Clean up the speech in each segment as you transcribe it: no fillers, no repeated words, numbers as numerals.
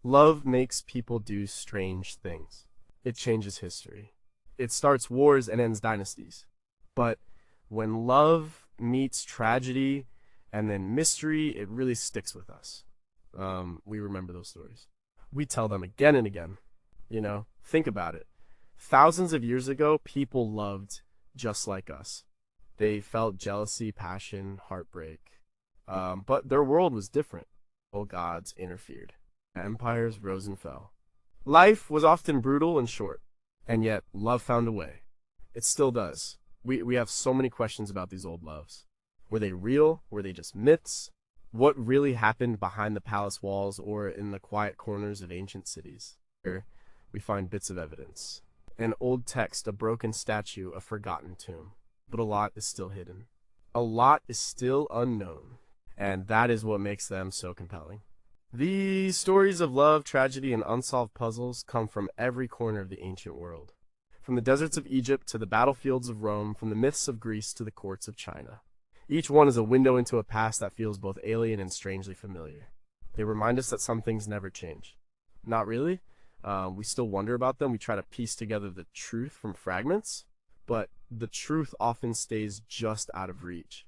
Love makes people do strange things. It changes history. It starts wars and ends dynasties. But when love meets tragedy and then mystery, it really sticks with us. We remember those stories. We tell them again and again. Think about it. Thousands of years ago, people loved just like us. They felt jealousy, passion, heartbreak. But their world was different. Old gods interfered. Empires rose and fell. Life was often brutal and short, and yet love found a way. It still does. We have so many questions about these old loves. Were they real? Were they just myths? What really happened behind the palace walls or in the quiet corners of ancient cities? Here, we find bits of evidence. An old text, a broken statue, a forgotten tomb. But a lot is still hidden. A lot is still unknown. And that is what makes them so compelling. These stories of love, tragedy, and unsolved puzzles come from every corner of the ancient world. From the deserts of Egypt to the battlefields of Rome, from the myths of Greece to the courts of China. Each one is a window into a past that feels both alien and strangely familiar. They remind us that some things never change. Not really. We still wonder about them. We try to piece together the truth from fragments, but the truth often stays just out of reach.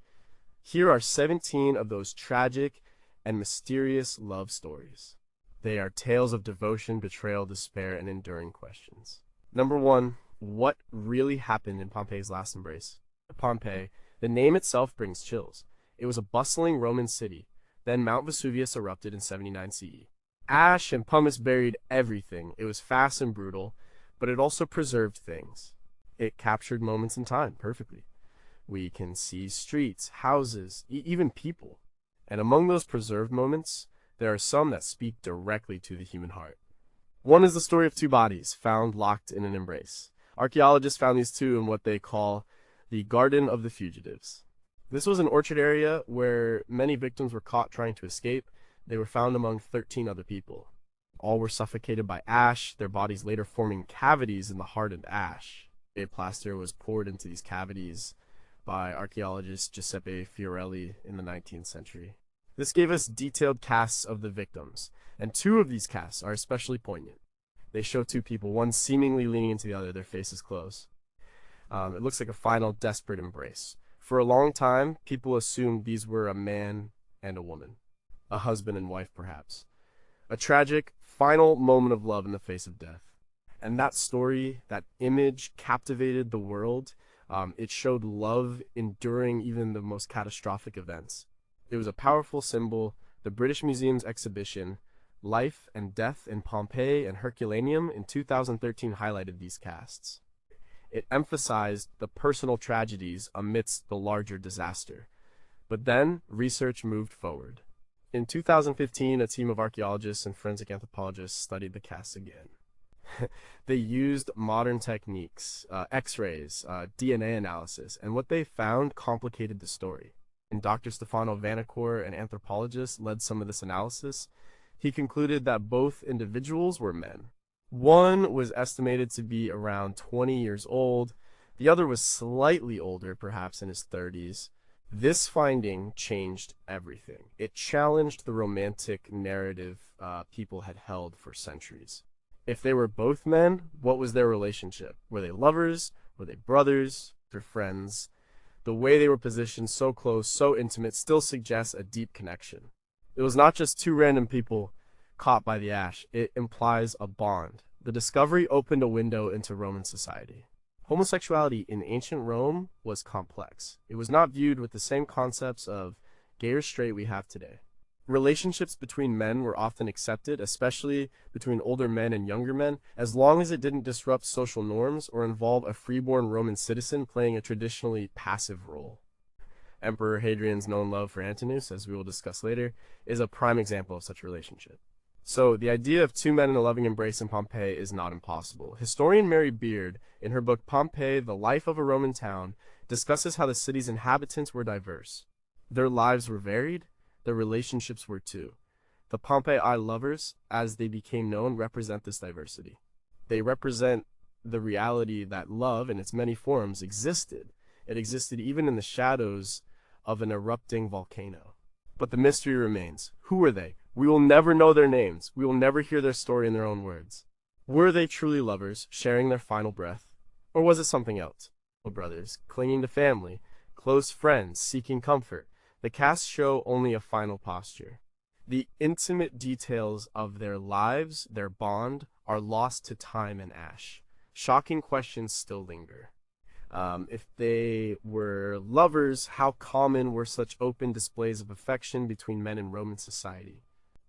Here are 17 of those tragic and mysterious love stories. They are tales of devotion, betrayal, despair, and enduring questions. Number 1, what really happened in Pompeii's last embrace? Pompeii, the name itself brings chills. It was a bustling Roman city. Then Mount Vesuvius erupted in 79 CE. Ash and pumice buried everything. It was fast and brutal, but it also preserved things. It captured moments in time perfectly. We can see streets, houses, even people. And among those preserved moments, there are some that speak directly to the human heart. One is the story of two bodies found locked in an embrace. Archaeologists found these two in what they call the Garden of the Fugitives. This was an orchard area where many victims were caught trying to escape. They were found among 13 other people. All were suffocated by ash, their bodies later forming cavities in the hardened ash. A plaster was poured into these cavities by archaeologist Giuseppe Fiorelli in the 19th century. This gave us detailed casts of the victims, and two of these casts are especially poignant. They show two people, one seemingly leaning into the other, their faces closed. It looks like a final, desperate embrace. For a long time, people assumed these were a man and a woman, a husband and wife perhaps. A tragic, final moment of love in the face of death. And that story, that image, captivated the world. It showed love enduring even the most catastrophic events. It was a powerful symbol. The British Museum's exhibition, Life and Death in Pompeii and Herculaneum in 2013 highlighted these casts. It emphasized the personal tragedies amidst the larger disaster. But then, research moved forward. In 2015, a team of archaeologists and forensic anthropologists studied the casts again. They used modern techniques, X-rays, DNA analysis, and what they found complicated the story. And Dr. Stefano Vanacore, an anthropologist, led some of this analysis. He concluded that both individuals were men. One was estimated to be around 20 years old. The other was slightly older, perhaps in his 30s. This finding changed everything. It challenged the romantic narrative people had held for centuries. If they were both men, what was their relationship? Were they lovers? Were they brothers? Or friends? The way they were positioned so close, so intimate, still suggests a deep connection. It was not just two random people caught by the ash. It implies a bond. The discovery opened a window into Roman society. Homosexuality in ancient Rome was complex. It was not viewed with the same concepts of gay or straight we have today. Relationships between men were often accepted, especially between older men and younger men, as long as it didn't disrupt social norms or involve a freeborn Roman citizen playing a traditionally passive role. Emperor Hadrian's known love for Antony, as we will discuss later, is a prime example of such a relationship. So, the idea of two men in a loving embrace in Pompeii is not impossible. Historian Mary Beard, in her book Pompeii, The Life of a Roman Town, discusses how the city's inhabitants were diverse. Their lives were varied, their relationships were too. The Pompeii lovers, as they became known, represent this diversity. They represent the reality that love, in its many forms, existed. It existed even in the shadows of an erupting volcano. But the mystery remains. Who were they? We will never know their names. We will never hear their story in their own words. Were they truly lovers, sharing their final breath? Or was it something else? Brothers, clinging to family, close friends, seeking comfort. The casts show only a final posture. The intimate details of their lives, their bond, are lost to time and ash. Shocking questions still linger. If they were lovers, how common were such open displays of affection between men in Roman society?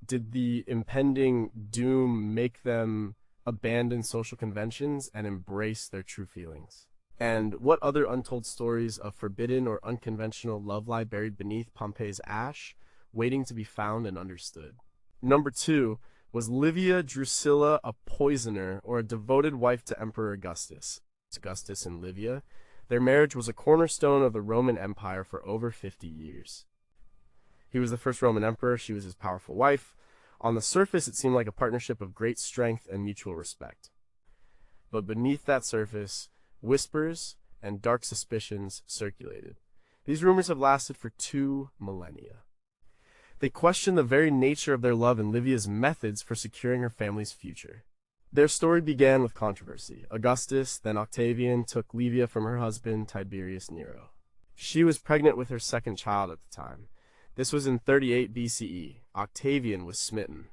Did the impending doom make them abandon social conventions and embrace their true feelings? And what other untold stories of forbidden or unconventional love lie buried beneath Pompeii's ash, waiting to be found and understood? Number 2, was Livia Drusilla a poisoner or a devoted wife to Emperor Augustus? Augustus and Livia, their marriage was a cornerstone of the Roman Empire for over 50 years. He was the first Roman emperor, she was his powerful wife. On the surface, it seemed like a partnership of great strength and mutual respect. But beneath that surface, whispers and dark suspicions circulated. These rumors have lasted for 2 millennia. They questioned the very nature of their love and Livia's methods for securing her family's future. Their story began with controversy. Augustus, then Octavian, took Livia from her husband, Tiberius Nero. She was pregnant with her second child at the time. This was in 38 BCE. Octavian was smitten.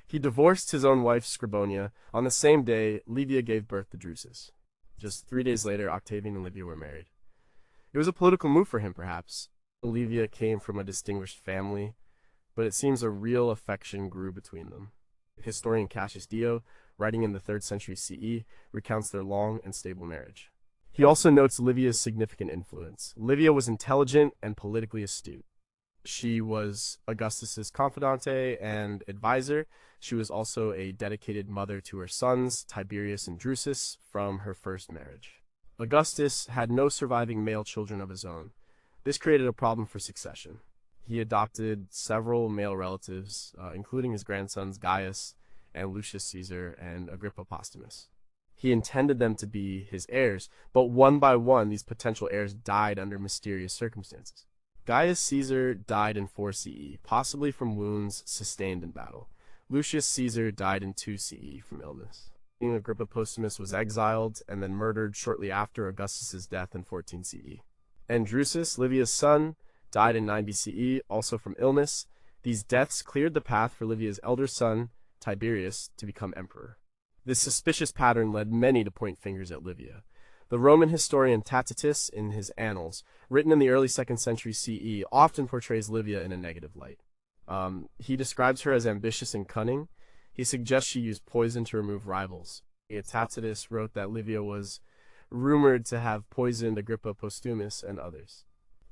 He divorced his own wife, Scribonia. On the same day, Livia gave birth to Drusus. Just 3 days later, Octavian and Livia were married. It was a political move for him, perhaps. Livia came from a distinguished family, but it seems a real affection grew between them. Historian Cassius Dio, writing in the 3rd century CE, recounts their long and stable marriage. He also notes Livia's significant influence. Livia was intelligent and politically astute. She was Augustus's confidante and advisor. She was also a dedicated mother to her sons, Tiberius and Drusus, from her first marriage. Augustus had no surviving male children of his own. This created a problem for succession. He adopted several male relatives, including his grandsons Gaius and Lucius Caesar and Agrippa Postumus. He intended them to be his heirs, but one by one these potential heirs died under mysterious circumstances. Gaius Caesar died in 4 CE, possibly from wounds sustained in battle. Lucius Caesar died in 2 CE from illness. Agrippa Postumus was exiled and then murdered shortly after Augustus's death in 14 CE. And Drusus, Livia's son, died in 9 BCE, also from illness. These deaths cleared the path for Livia's elder son, Tiberius, to become emperor. This suspicious pattern led many to point fingers at Livia. The Roman historian Tacitus, in his Annals, written in the early 2nd century CE, often portrays Livia in a negative light. He describes her as ambitious and cunning. He suggests she used poison to remove rivals. Tacitus wrote that Livia was rumored to have poisoned Agrippa Postumus and others.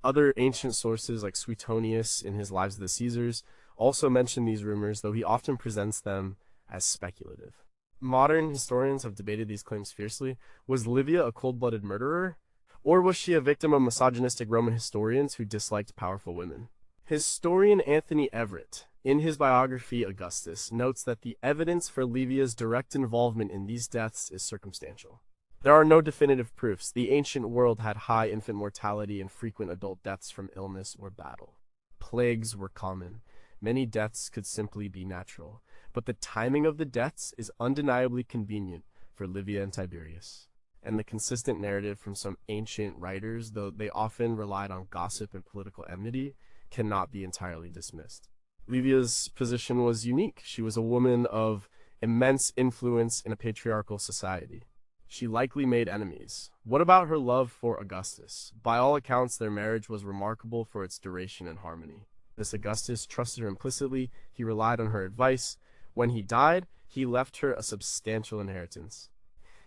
Other ancient sources, like Suetonius in his Lives of the Caesars, also mention these rumors, though he often presents them as speculative. Modern historians have debated these claims fiercely. Was Livia a cold-blooded murderer? Or was she a victim of misogynistic Roman historians who disliked powerful women? Historian Anthony Everett, in his biography Augustus, notes that the evidence for Livia's direct involvement in these deaths is circumstantial. There are no definitive proofs. The ancient world had high infant mortality and frequent adult deaths from illness or battle. Plagues were common. Many deaths could simply be natural. But the timing of the deaths is undeniably convenient for Livia and Tiberius. And the consistent narrative from some ancient writers, though they often relied on gossip and political enmity, cannot be entirely dismissed. Livia's position was unique. She was a woman of immense influence in a patriarchal society. She likely made enemies. What about her love for Augustus? By all accounts, their marriage was remarkable for its duration and harmony. This Augustus trusted her implicitly. He relied on her advice. When he died, he left her a substantial inheritance.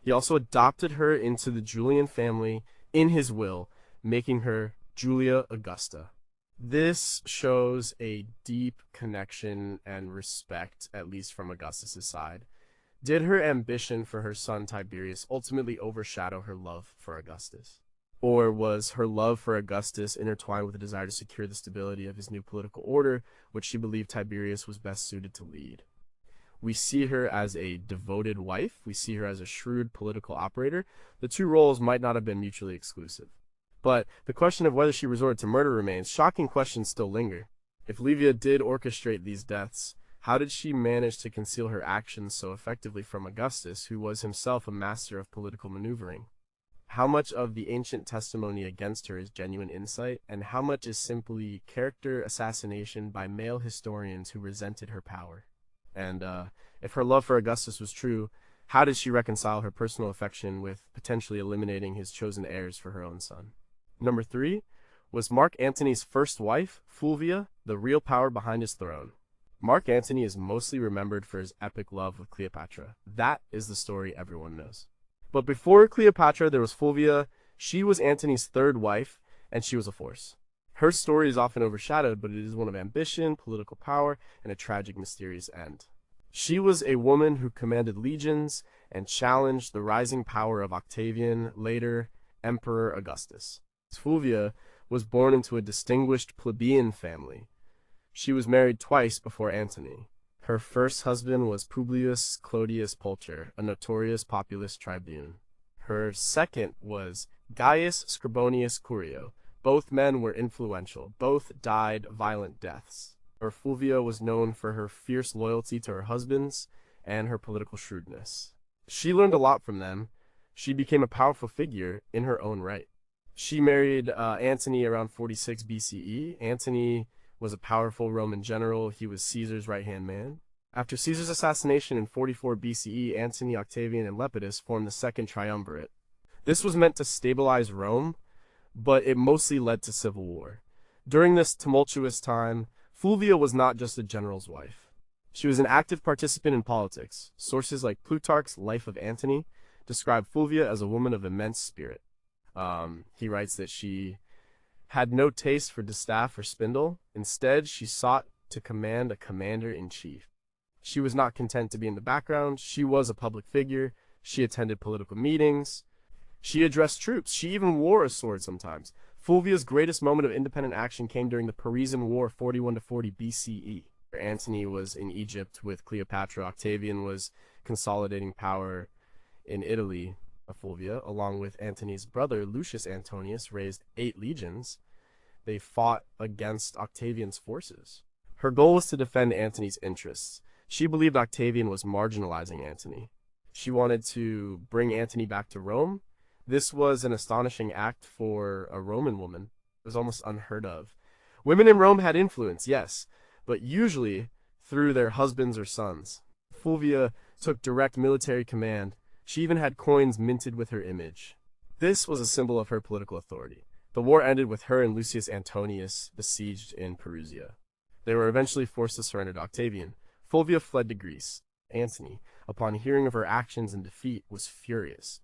He also adopted her into the Julian family in his will, making her Julia Augusta. This shows a deep connection and respect, at least from Augustus's side. Did her ambition for her son Tiberius ultimately overshadow her love for Augustus? Or was her love for Augustus intertwined with a desire to secure the stability of his new political order, which she believed Tiberius was best suited to lead? We see her as a devoted wife. We see her as a shrewd political operator. The two roles might not have been mutually exclusive. But the question of whether she resorted to murder remains. Shocking questions still linger. If Livia did orchestrate these deaths, How did she manage to conceal her actions so effectively from Augustus, who was himself a master of political maneuvering? How much of the ancient testimony against her is genuine insight, and how much is simply character assassination by male historians who resented her power? And if her love for Augustus was true, how did she reconcile her personal affection with potentially eliminating his chosen heirs for her own son? Number 3, was Mark Antony's first wife, Fulvia, the real power behind his throne? Mark Antony is mostly remembered for his epic love with Cleopatra. That is the story everyone knows. But before Cleopatra, there was Fulvia. She was Antony's third wife, and she was a force. Her story is often overshadowed, but it is one of ambition, political power, and a tragic, mysterious end. She was a woman who commanded legions and challenged the rising power of Octavian, later Emperor Augustus. Fulvia was born into a distinguished plebeian family. She was married twice before Antony. Her first husband was Publius Clodius Pulcher, a notorious populist tribune. Her second was Gaius Scribonius Curio. Both men were influential. Both died violent deaths. Fulvia was known for her fierce loyalty to her husbands and her political shrewdness. She learned a lot from them. She became a powerful figure in her own right. She married Antony around 46 BCE. Antony was a powerful Roman general. He was Caesar's right-hand man. After Caesar's assassination in 44 BCE, Antony, Octavian, and Lepidus formed the Second Triumvirate. This was meant to stabilize Rome, but it mostly led to civil war. During this tumultuous time, Fulvia was not just a general's wife. She was an active participant in politics. Sources like Plutarch's Life of Antony describe Fulvia as a woman of immense spirit. He writes that she had no taste for distaff or spindle. Instead, she sought to command a commander-in-chief. She was not content to be in the background. She was a public figure. She attended political meetings. She addressed troops. She even wore a sword sometimes. Fulvia's greatest moment of independent action came during the Parisian War 41 to 40 BCE. Antony was in Egypt with Cleopatra. Octavian was consolidating power in Italy. Fulvia, along with Antony's brother Lucius Antonius, raised 8 legions. They fought against Octavian's forces. Her goal was to defend Antony's interests. She believed Octavian was marginalizing Antony. She wanted to bring Antony back to Rome. This was an astonishing act for a Roman woman. It was almost unheard of. Women in Rome had influence, yes, but usually through their husbands or sons. Fulvia took direct military command. She even had coins minted with her image. This was a symbol of her political authority. The war ended with her and Lucius Antonius besieged in Perusia. They were eventually forced to surrender to Octavian. Fulvia fled to Greece. Antony, upon hearing of her actions and defeat, was furious.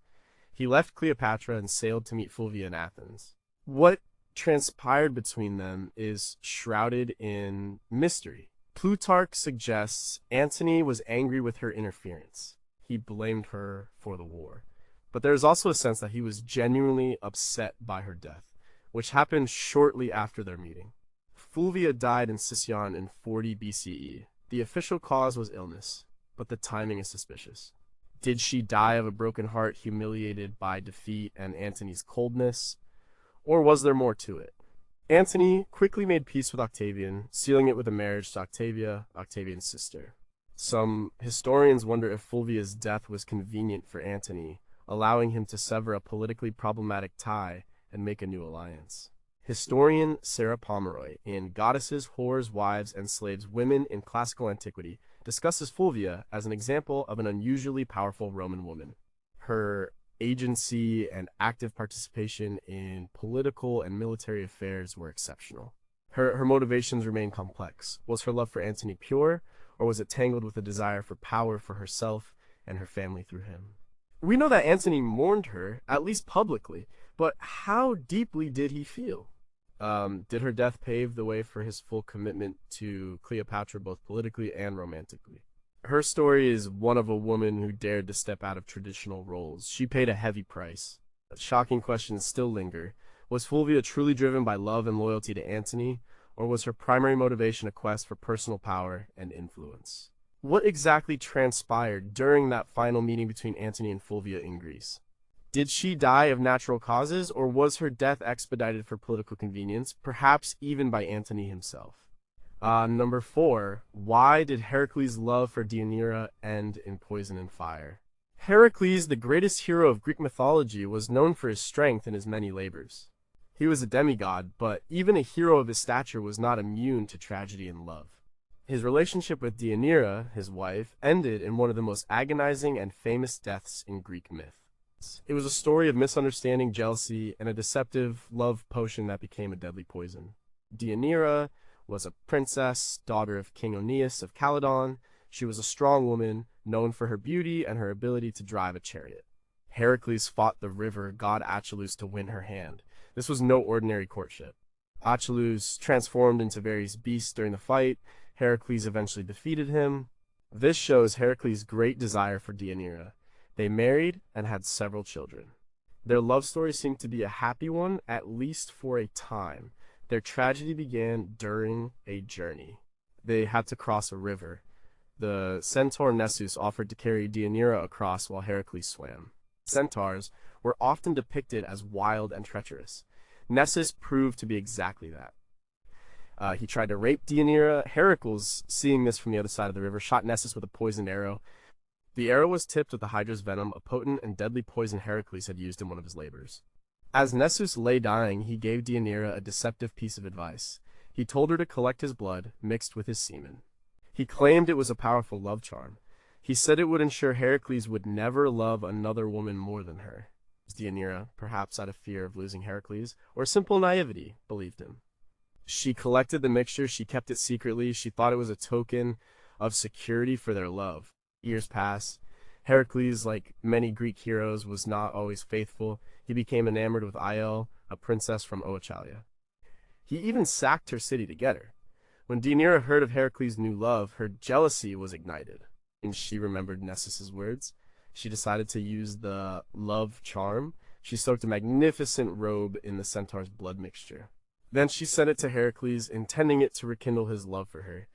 He left Cleopatra and sailed to meet Fulvia in Athens. What transpired between them is shrouded in mystery. Plutarch suggests Antony was angry with her interference. He blamed her for the war. But there is also a sense that he was genuinely upset by her death, which happened shortly after their meeting. Fulvia died in Sicyon in 40 BCE. The official cause was illness, but the timing is suspicious. Did she die of a broken heart, humiliated by defeat and Antony's coldness? Or was there more to it? Antony quickly made peace with Octavian, sealing it with a marriage to Octavia, Octavian's sister. Some historians wonder if Fulvia's death was convenient for Antony, allowing him to sever a politically problematic tie and make a new alliance. Historian Sarah Pomeroy, in Goddesses, Whores, Wives, and Slaves, Women in Classical Antiquity, discusses Fulvia as an example of an unusually powerful Roman woman. Her agency and active participation in political and military affairs were exceptional. Her motivations remain complex. Was her love for Antony pure, or was it tangled with a desire for power for herself and her family through him? We know that Antony mourned her, at least publicly, but how deeply did he feel? Did her death pave the way for his full commitment to Cleopatra, both politically and romantically? Her story is one of a woman who dared to step out of traditional roles. She paid a heavy price. Shocking questions still linger. Was Fulvia truly driven by love and loyalty to Antony, or was her primary motivation a quest for personal power and influence? What exactly transpired during that final meeting between Antony and Fulvia in Greece? Did she die of natural causes, or was her death expedited for political convenience, perhaps even by Antony himself? Number 4. Why did Heracles' love for Deianira end in poison and fire? Heracles, the greatest hero of Greek mythology, was known for his strength and his many labors. He was a demigod, but even a hero of his stature was not immune to tragedy and love. His relationship with Deianira, his wife, ended in one of the most agonizing and famous deaths in Greek myth. It was a story of misunderstanding, jealousy, and a deceptive love potion that became a deadly poison. Deianira was a princess, daughter of King Aeneas of Calydon. She was a strong woman, known for her beauty and her ability to drive a chariot. Heracles fought the river god Achelous to win her hand. This was no ordinary courtship. Achelous transformed into various beasts during the fight. Heracles eventually defeated him. This shows Heracles' great desire for Deianira. They married and had several children. Their love story seemed to be a happy one, at least for a time. Their tragedy began during a journey. They had to cross a river. The centaur Nessus offered to carry Deianira across while Heracles swam. Centaurs were often depicted as wild and treacherous. Nessus proved to be exactly that. He tried to rape Deianira. Heracles, seeing this from the other side of the river, shot Nessus with a poisoned arrow. The arrow was tipped with the Hydra's venom, a potent and deadly poison Heracles had used in one of his labors. As Nessus lay dying, he gave Deianira a deceptive piece of advice. He told her to collect his blood, mixed with his semen. He claimed it was a powerful love charm. He said it would ensure Heracles would never love another woman more than her. Deianira, perhaps out of fear of losing Heracles, or simple naivety, believed him. She collected the mixture, she kept it secretly, she thought it was a token of security for their love. Years pass. Heracles, like many Greek heroes, was not always faithful. He became enamored with Iole, a princess from Oechalia. He even sacked her city to get her. When Deianira heard of Heracles' new love, her jealousy was ignited, and she remembered Nessus's words. She decided to use the love charm. She soaked a magnificent robe in the centaur's blood mixture. Then she sent it to Heracles, intending it to rekindle his love for her.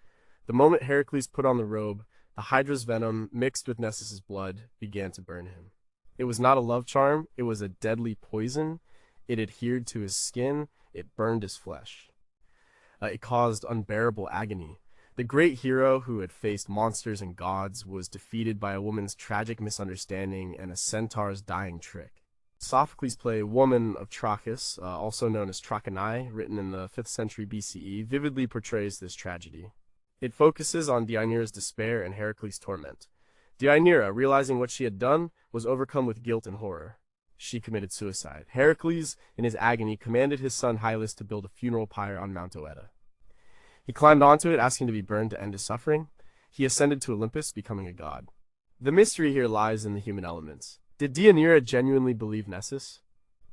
The moment Heracles put on the robe, the Hydra's venom, mixed with Nessus's blood, began to burn him. It was not a love charm, it was a deadly poison. It adhered to his skin, it burned his flesh. It caused unbearable agony. The great hero who had faced monsters and gods was defeated by a woman's tragic misunderstanding and a centaur's dying trick. Sophocles' play Woman of Trachis, also known as Trachinae, written in the 5th century BCE, vividly portrays this tragedy. It focuses on Deianira's despair and Heracles' torment. Deianira, realizing what she had done, was overcome with guilt and horror. She committed suicide. Heracles, in his agony, commanded his son Hylas to build a funeral pyre on Mount Oeta. He climbed onto it, asking to be burned to end his suffering. He ascended to Olympus, becoming a god. The mystery here lies in the human elements. Did Deianira genuinely believe Nessus?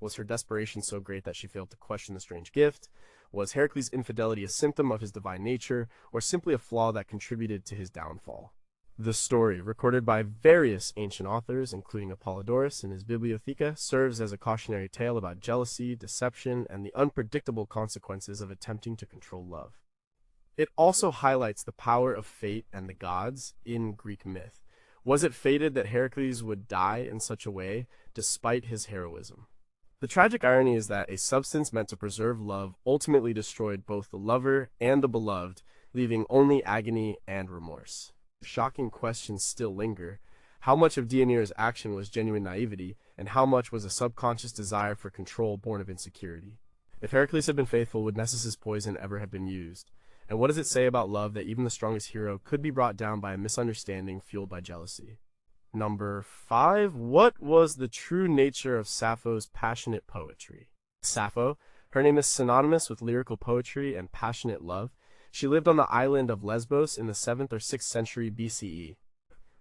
Was her desperation so great that she failed to question the strange gift? Was Heracles' infidelity a symptom of his divine nature, or simply a flaw that contributed to his downfall? The story, recorded by various ancient authors, including Apollodorus in his Bibliotheca, serves as a cautionary tale about jealousy, deception, and the unpredictable consequences of attempting to control love. It also highlights the power of fate and the gods in Greek myth. Was it fated that Heracles would die in such a way, despite his heroism? The tragic irony is that a substance meant to preserve love ultimately destroyed both the lover and the beloved, leaving only agony and remorse. Shocking questions still linger. How much of Deianira's action was genuine naivety, and how much was a subconscious desire for control born of insecurity? If Heracles had been faithful, would Nessus's poison ever have been used? And what does it say about love that even the strongest hero could be brought down by a misunderstanding fueled by jealousy? Number 5. What was the true nature of Sappho's passionate poetry? Sappho, her name is synonymous with lyrical poetry and passionate love. She lived on the island of Lesbos in the 7th or 6th century BCE.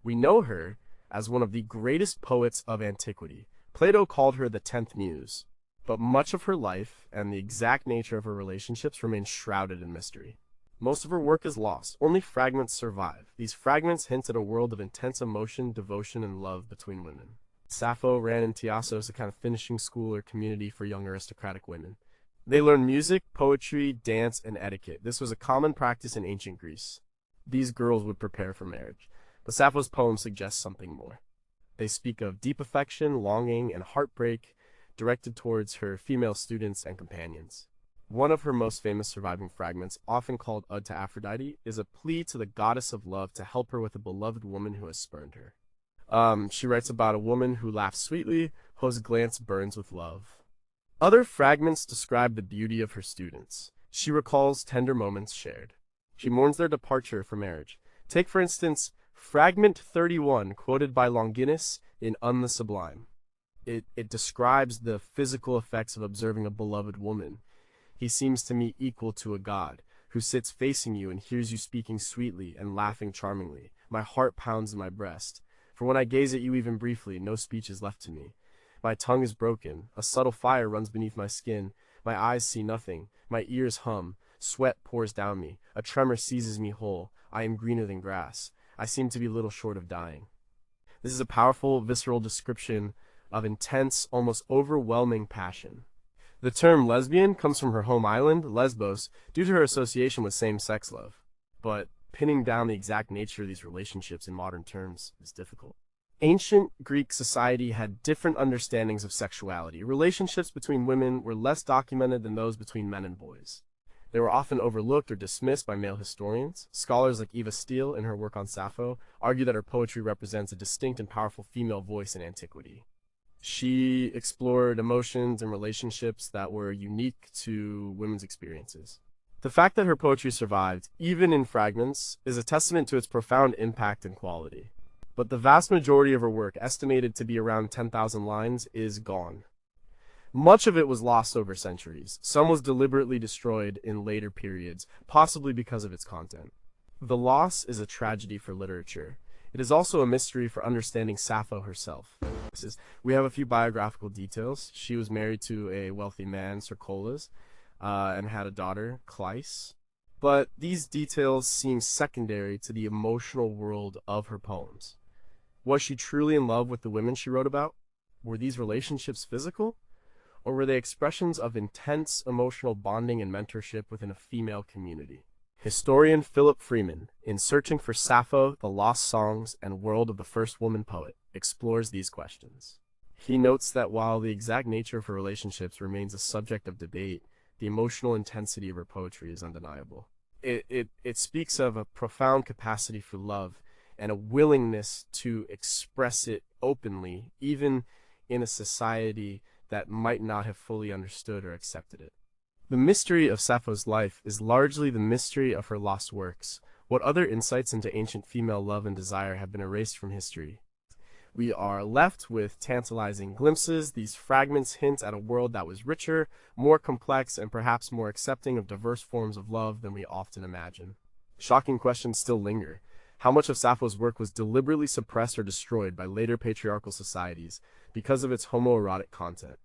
We know her as one of the greatest poets of antiquity. Plato called her the 10th muse. But much of her life and the exact nature of her relationships remain shrouded in mystery. Most of her work is lost. Only fragments survive. These fragments hint at a world of intense emotion, devotion, and love between women. Sappho ran in Tiassos, a kind of finishing school or community for young aristocratic women. They learned music, poetry, dance, and etiquette. This was a common practice in ancient Greece. These girls would prepare for marriage. But Sappho's poems suggest something more. They speak of deep affection, longing, and heartbreak directed towards her female students and companions. One of her most famous surviving fragments, often called Ode to Aphrodite, is a plea to the goddess of love to help her with a beloved woman who has spurned her. She writes about a woman who laughs sweetly, whose glance burns with love. Other fragments describe the beauty of her students. She recalls tender moments shared. She mourns their departure for marriage. Take, for instance, Fragment 31, quoted by Longinus in Un the Sublime. It describes the physical effects of observing a beloved woman. He seems to me equal to a god, who sits facing you and hears you speaking sweetly and laughing charmingly. My heart pounds in my breast. For when I gaze at you even briefly, no speech is left to me. My tongue is broken, a subtle fire runs beneath my skin, my eyes see nothing, my ears hum, sweat pours down me, a tremor seizes me whole, I am greener than grass, I seem to be little short of dying. This is a powerful, visceral description of intense, almost overwhelming passion. The term lesbian comes from her home island, Lesbos, due to her association with same-sex love. But pinning down the exact nature of these relationships in modern terms is difficult. Ancient Greek society had different understandings of sexuality. Relationships between women were less documented than those between men and boys. They were often overlooked or dismissed by male historians. Scholars like Eva Steele, in her work on Sappho, argue that her poetry represents a distinct and powerful female voice in antiquity. She explored emotions and relationships that were unique to women's experiences. The fact that her poetry survived, even in fragments, is a testament to its profound impact and quality. But the vast majority of her work, estimated to be around 10,000 lines, is gone. Much of it was lost over centuries. Some was deliberately destroyed in later periods, possibly because of its content. The loss is a tragedy for literature. It is also a mystery for understanding Sappho herself. We have a few biographical details. She was married to a wealthy man, Cercolas, and had a daughter, Cleis. But these details seem secondary to the emotional world of her poems. Was she truly in love with the women she wrote about? Were these relationships physical? Or were they expressions of intense emotional bonding and mentorship within a female community? Historian Philip Freeman, in Searching for Sappho, The Lost Songs and World of the First Woman Poet, explores these questions. He notes that while the exact nature of her relationships remains a subject of debate, the emotional intensity of her poetry is undeniable. It speaks of a profound capacity for love and a willingness to express it openly, even in a society that might not have fully understood or accepted it. The mystery of Sappho's life is largely the mystery of her lost works. What other insights into ancient female love and desire have been erased from history? We are left with tantalizing glimpses. These fragments hint at a world that was richer, more complex, and perhaps more accepting of diverse forms of love than we often imagine. Shocking questions still linger. How much of Sappho's work was deliberately suppressed or destroyed by later patriarchal societies because of its homoerotic content?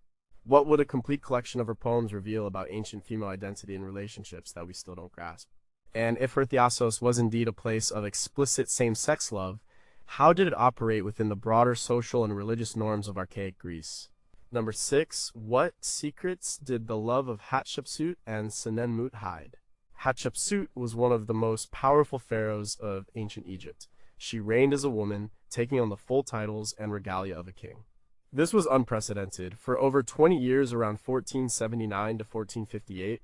What would a complete collection of her poems reveal about ancient female identity and relationships that we still don't grasp? And if her Thiassos was indeed a place of explicit same-sex love, how did it operate within the broader social and religious norms of archaic Greece? Number 6. What secrets did the love of Hatshepsut and Senenmut hide? Hatshepsut was one of the most powerful pharaohs of ancient Egypt. She reigned as a woman, taking on the full titles and regalia of a king. This was unprecedented. For over 20 years, around 1479 to 1458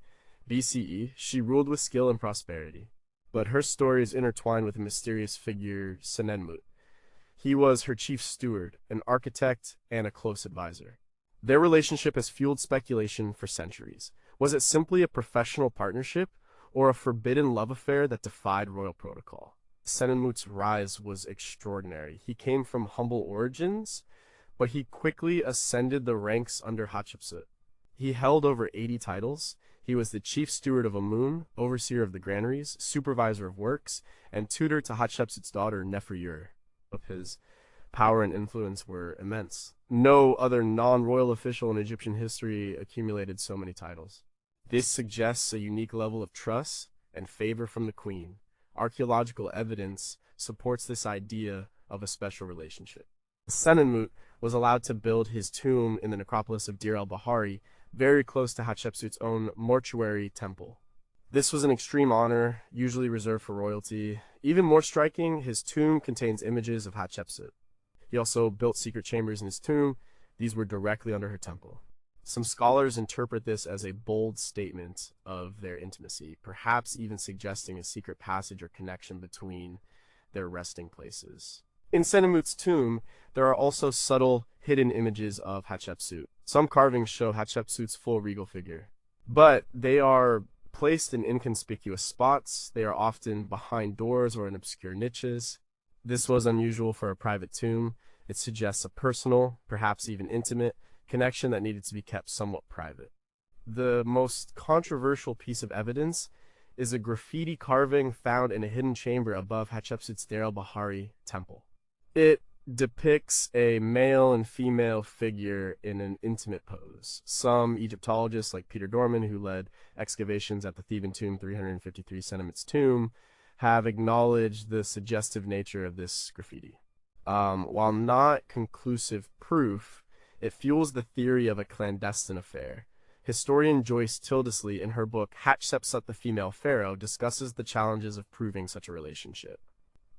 BCE, she ruled with skill and prosperity. But her story is intertwined with a mysterious figure, Senenmut. He was her chief steward, an architect, and a close advisor. Their relationship has fueled speculation for centuries. Was it simply a professional partnership, or a forbidden love affair that defied royal protocol? Senenmut's rise was extraordinary. He came from humble origins, but he quickly ascended the ranks under Hatshepsut. He held over 80 titles. He was the chief steward of Amun, overseer of the granaries, supervisor of works, and tutor to Hatshepsut's daughter Neferyur. His power and influence were immense. No other non-royal official in Egyptian history accumulated so many titles. This suggests a unique level of trust and favor from the queen. Archaeological evidence supports this idea of a special relationship. Senenmut was allowed to build his tomb in the necropolis of Deir el-Bahari, very close to Hatshepsut's own mortuary temple. This was an extreme honor, usually reserved for royalty. Even more striking, his tomb contains images of Hatshepsut. He also built secret chambers in his tomb. These were directly under her temple. Some scholars interpret this as a bold statement of their intimacy, perhaps even suggesting a secret passage or connection between their resting places. In Senemut's tomb, there are also subtle, hidden images of Hatshepsut. Some carvings show Hatshepsut's full regal figure, but they are placed in inconspicuous spots. They are often behind doors or in obscure niches. This was unusual for a private tomb. It suggests a personal, perhaps even intimate, connection that needed to be kept somewhat private. The most controversial piece of evidence is a graffiti carving found in a hidden chamber above Hatshepsut's Deir el-Bahari temple. It depicts a male and female figure in an intimate pose. Some Egyptologists, like Peter Dorman, who led excavations at the Theban tomb 353 Senemut's tomb, have acknowledged the suggestive nature of this graffiti. While not conclusive proof, it fuels the theory of a clandestine affair. Historian Joyce Tildesley, in her book Hatshepsut the Female Pharaoh, discusses the challenges of proving such a relationship.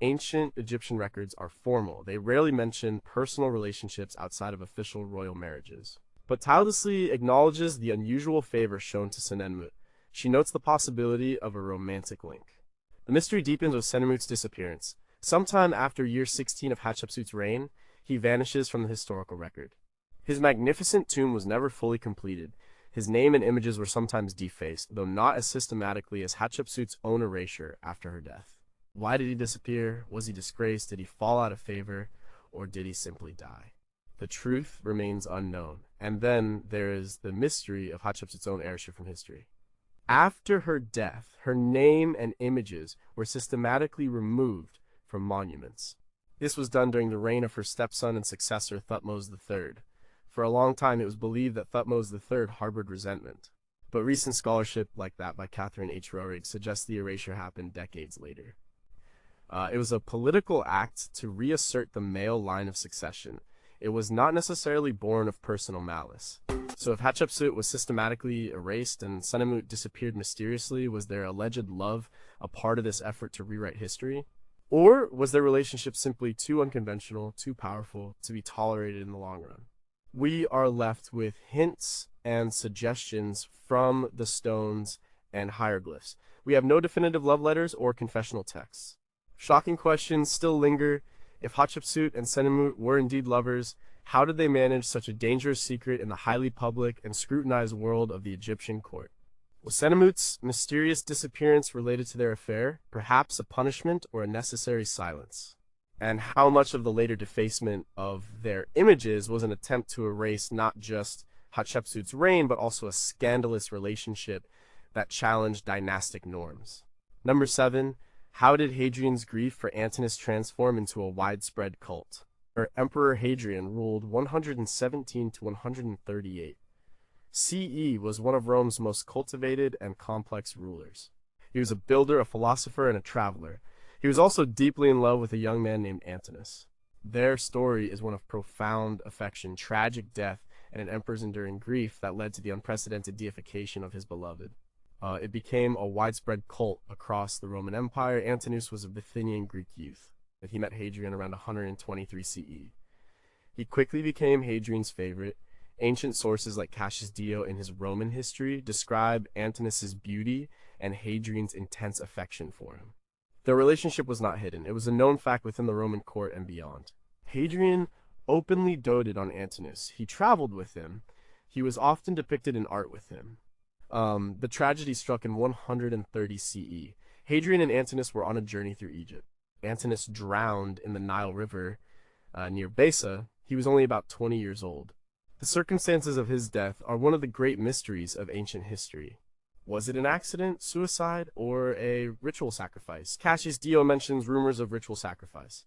Ancient Egyptian records are formal. They rarely mention personal relationships outside of official royal marriages. But Tildesley acknowledges the unusual favor shown to Senemut. She notes the possibility of a romantic link. The mystery deepens with Senemut's disappearance. Sometime after year 16 of Hatshepsut's reign, he vanishes from the historical record. His magnificent tomb was never fully completed. His name and images were sometimes defaced, though not as systematically as Hatshepsut's own erasure after her death. Why did he disappear? Was he disgraced? Did he fall out of favor? Or did he simply die? The truth remains unknown. And then there is the mystery of Hatshepsut's own erasure from history. After her death, her name and images were systematically removed from monuments. This was done during the reign of her stepson and successor Thutmose III. For a long time, it was believed that Thutmose III harbored resentment. But recent scholarship, like that by Catherine H. Roerig, suggests the erasure happened decades later. It was a political act to reassert the male line of succession. It was not necessarily born of personal malice. So if Hatshepsut was systematically erased and Senemut disappeared mysteriously, was their alleged love a part of this effort to rewrite history? Or was their relationship simply too unconventional, too powerful to be tolerated in the long run? We are left with hints and suggestions from the stones and hieroglyphs. We have no definitive love letters or confessional texts. Shocking questions still linger. If Hatshepsut and Senemut were indeed lovers, how did they manage such a dangerous secret in the highly public and scrutinized world of the Egyptian court? Was Senemut's mysterious disappearance related to their affair, perhaps a punishment or a necessary silence? And how much of the later defacement of their images was an attempt to erase not just Hatshepsut's reign, but also a scandalous relationship that challenged dynastic norms? Number 7, how did Hadrian's grief for Antony transform into a widespread cult? Emperor Hadrian ruled 117 to 138. CE was one of Rome's most cultivated and complex rulers. He was a builder, a philosopher, and a traveler. He was also deeply in love with a young man named Antony. Their story is one of profound affection, tragic death, and an emperor's enduring grief that led to the unprecedented deification of his beloved. It became a widespread cult across the Roman Empire. Antony was a Bithynian Greek youth. He met Hadrian around 123 CE. He quickly became Hadrian's favorite. Ancient sources like Cassius Dio in his Roman history describe Antony's beauty and Hadrian's intense affection for him. Their relationship was not hidden. It was a known fact within the Roman court and beyond. Hadrian openly doted on Antony. He traveled with him. He was often depicted in art with him. The tragedy struck in 130 CE. Hadrian and Antony were on a journey through Egypt. Antony drowned in the Nile River near Bessa. He was only about 20 years old. The circumstances of his death are one of the great mysteries of ancient history. Was it an accident, suicide, or a ritual sacrifice? Cassius Dio mentions rumors of ritual sacrifice.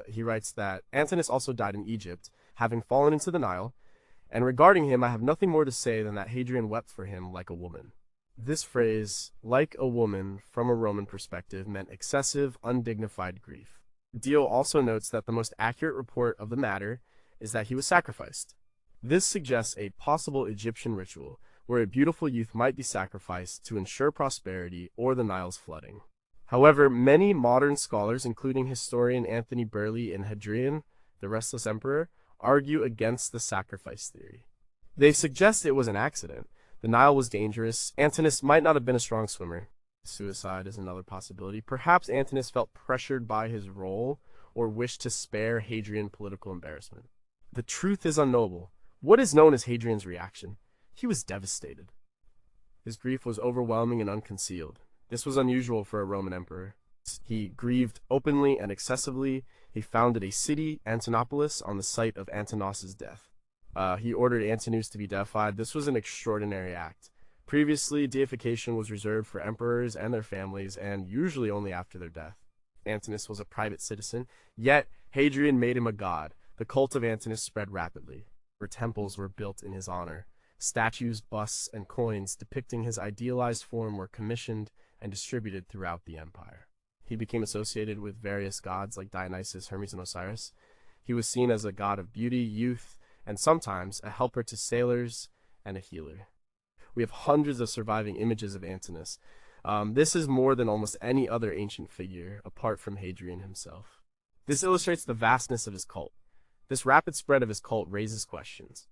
He writes that Antony also died in Egypt, having fallen into the Nile, and regarding him I have nothing more to say than that Hadrian wept for him like a woman. This phrase, like a woman, from a Roman perspective, meant excessive, undignified grief. Dio also notes that the most accurate report of the matter is that he was sacrificed. This suggests a possible Egyptian ritual, where a beautiful youth might be sacrificed to ensure prosperity or the Nile's flooding. However, many modern scholars, including historian Anthony Burley and Hadrian, the Restless Emperor, argue against the sacrifice theory. They suggest it was an accident. The Nile was dangerous. Antinous might not have been a strong swimmer. Suicide is another possibility. Perhaps Antinous felt pressured by his role or wished to spare Hadrian political embarrassment. The truth is unknowable. What is known as Hadrian's reaction? He was devastated. His grief was overwhelming and unconcealed. This was unusual for a Roman emperor. He grieved openly and excessively. He founded a city, Antinopolis, on the site of Antinos's death. He ordered Antinous to be deified. This was an extraordinary act. Previously, deification was reserved for emperors and their families, and usually only after their death. Antinous was a private citizen, yet Hadrian made him a god. The cult of Antinous spread rapidly. Temples were built in his honor. Statues, busts, and coins depicting his idealized form were commissioned and distributed throughout the empire. He became associated with various gods like Dionysus, Hermes, and Osiris. He was seen as a god of beauty, youth, and sometimes a helper to sailors and a healer. We have hundreds of surviving images of Antinous. This is more than almost any other ancient figure, apart from Hadrian himself. This illustrates the vastness of his cult. This rapid spread of his cult raises questions.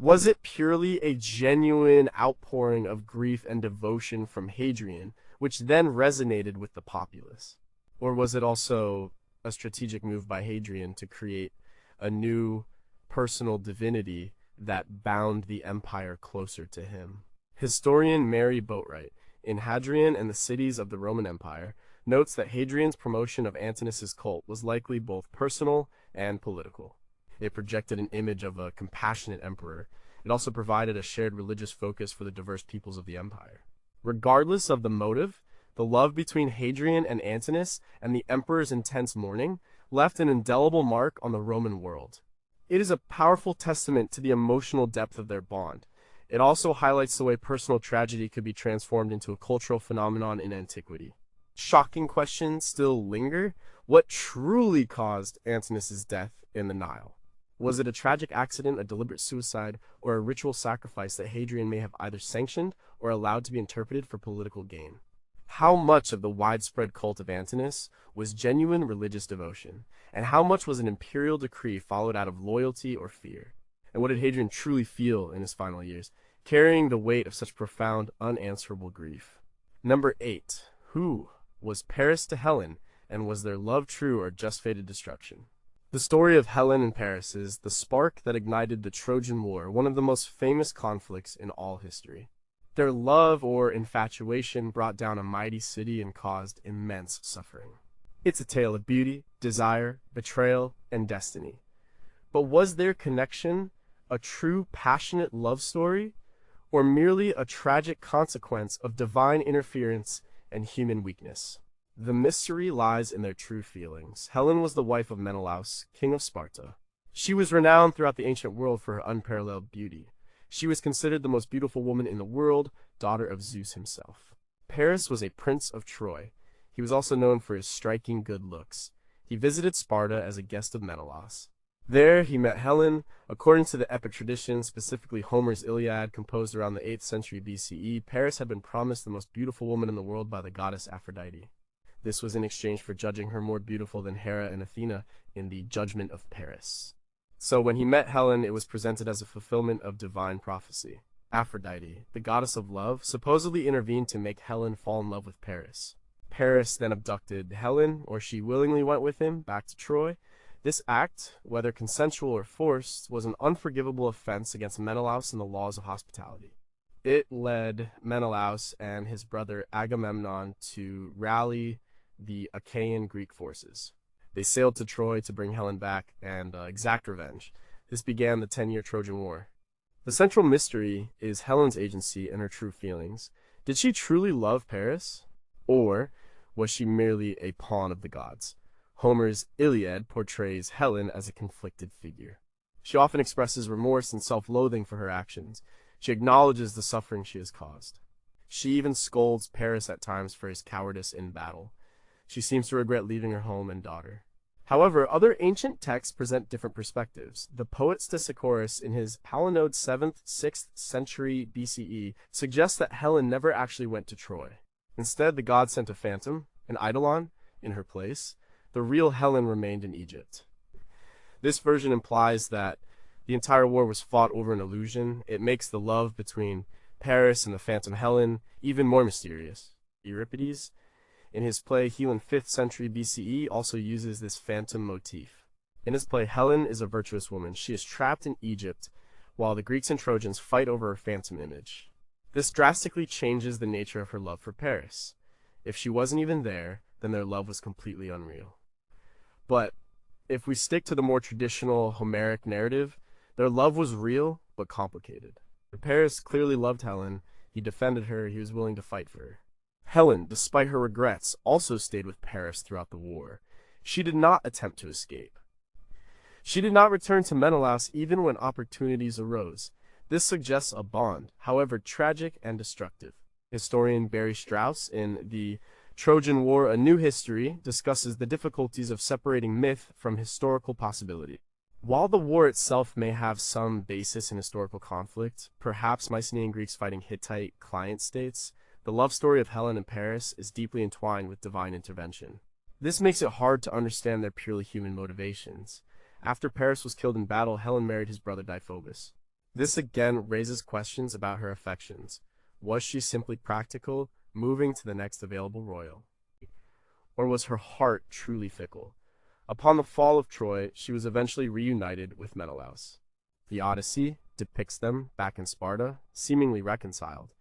Was it purely a genuine outpouring of grief and devotion from Hadrian, which then resonated with the populace? Or was it also a strategic move by Hadrian to create a new personal divinity that bound the empire closer to him? Historian Mary Boatwright, in Hadrian and the Cities of the Roman Empire, notes that Hadrian's promotion of Antinous' cult was likely both personal and political. It projected an image of a compassionate emperor. It also provided a shared religious focus for the diverse peoples of the empire. Regardless of the motive, the love between Hadrian and Antinous and the emperor's intense mourning left an indelible mark on the Roman world. It is a powerful testament to the emotional depth of their bond. It also highlights the way personal tragedy could be transformed into a cultural phenomenon in antiquity. Shocking questions still linger. What truly caused Antinous' death in the Nile? Was it a tragic accident, a deliberate suicide, or a ritual sacrifice that Hadrian may have either sanctioned or allowed to be interpreted for political gain? How much of the widespread cult of Antinous was genuine religious devotion, and how much was an imperial decree followed out of loyalty or fear? And what did Hadrian truly feel in his final years, carrying the weight of such profound, unanswerable grief? Number 8. Who was Paris to Helen, and was their love true or just fated destruction? The story of Helen and Paris is the spark that ignited the Trojan War, one of the most famous conflicts in all history. Their love or infatuation brought down a mighty city and caused immense suffering. It's a tale of beauty, desire, betrayal, and destiny. But was their connection a true passionate love story, or merely a tragic consequence of divine interference and human weakness? The mystery lies in their true feelings. Helen was the wife of Menelaus, king of Sparta. She was renowned throughout the ancient world for her unparalleled beauty. She was considered the most beautiful woman in the world, daughter of Zeus himself. Paris was a prince of Troy. He was also known for his striking good looks. He visited Sparta as a guest of Menelaus. There he met Helen. According to the epic tradition, specifically Homer's Iliad, composed around the 8th century BCE, Paris had been promised the most beautiful woman in the world by the goddess Aphrodite. This was in exchange for judging her more beautiful than Hera and Athena in the Judgment of Paris. So when he met Helen, it was presented as a fulfillment of divine prophecy. Aphrodite, the goddess of love, supposedly intervened to make Helen fall in love with Paris. Paris then abducted Helen, or she willingly went with him, back to Troy. This act, whether consensual or forced, was an unforgivable offense against Menelaus and the laws of hospitality. It led Menelaus and his brother Agamemnon to rally the Achaean Greek forces. They sailed to Troy to bring Helen back and exact revenge. This began the 10-year Trojan War. The central mystery is Helen's agency and her true feelings. Did she truly love Paris? Or was she merely a pawn of the gods? Homer's Iliad portrays Helen as a conflicted figure. She often expresses remorse and self-loathing for her actions. She acknowledges the suffering she has caused. She even scolds Paris at times for his cowardice in battle. She seems to regret leaving her home and daughter. However, other ancient texts present different perspectives. The poet Stesichorus, in his Palinode 7th-6th century BCE, suggests that Helen never actually went to Troy. Instead, the god sent a phantom, an eidolon, in her place. The real Helen remained in Egypt. This version implies that The entire war was fought over an illusion. It makes the love between Paris and the Phantom Helen even more mysterious. Euripides, in his play Helen 5th century BCE, also uses this phantom motif. In his play, Helen is a virtuous woman. She is trapped in Egypt while the Greeks and Trojans fight over her phantom image. This drastically changes the nature of her love for Paris. If she wasn't even there, then their love was completely unreal. But if we stick to the more traditional Homeric narrative, their love was real but complicated. Paris clearly loved Helen. He defended her. He was willing to fight for her. Helen, despite her regrets, also stayed with Paris throughout the war. She did not attempt to escape. She did not return to Menelaus even when opportunities arose. This suggests a bond, however tragic and destructive. Historian Barry Strauss, in The Trojan War, A New History, discusses the difficulties of separating myth from historical possibility. While the war itself may have some basis in historical conflict, perhaps Mycenaean Greeks fighting Hittite client states, the love story of Helen and Paris is deeply entwined with divine intervention. This makes it hard to understand their purely human motivations. After Paris was killed in battle, Helen married his brother Deiphobus. This again raises questions about her affections. Was she simply practical, moving to the next available royal? Or was her heart truly fickle? Upon the fall of Troy, she was eventually reunited with Menelaus. The Odyssey depicts them back in Sparta, seemingly reconciled,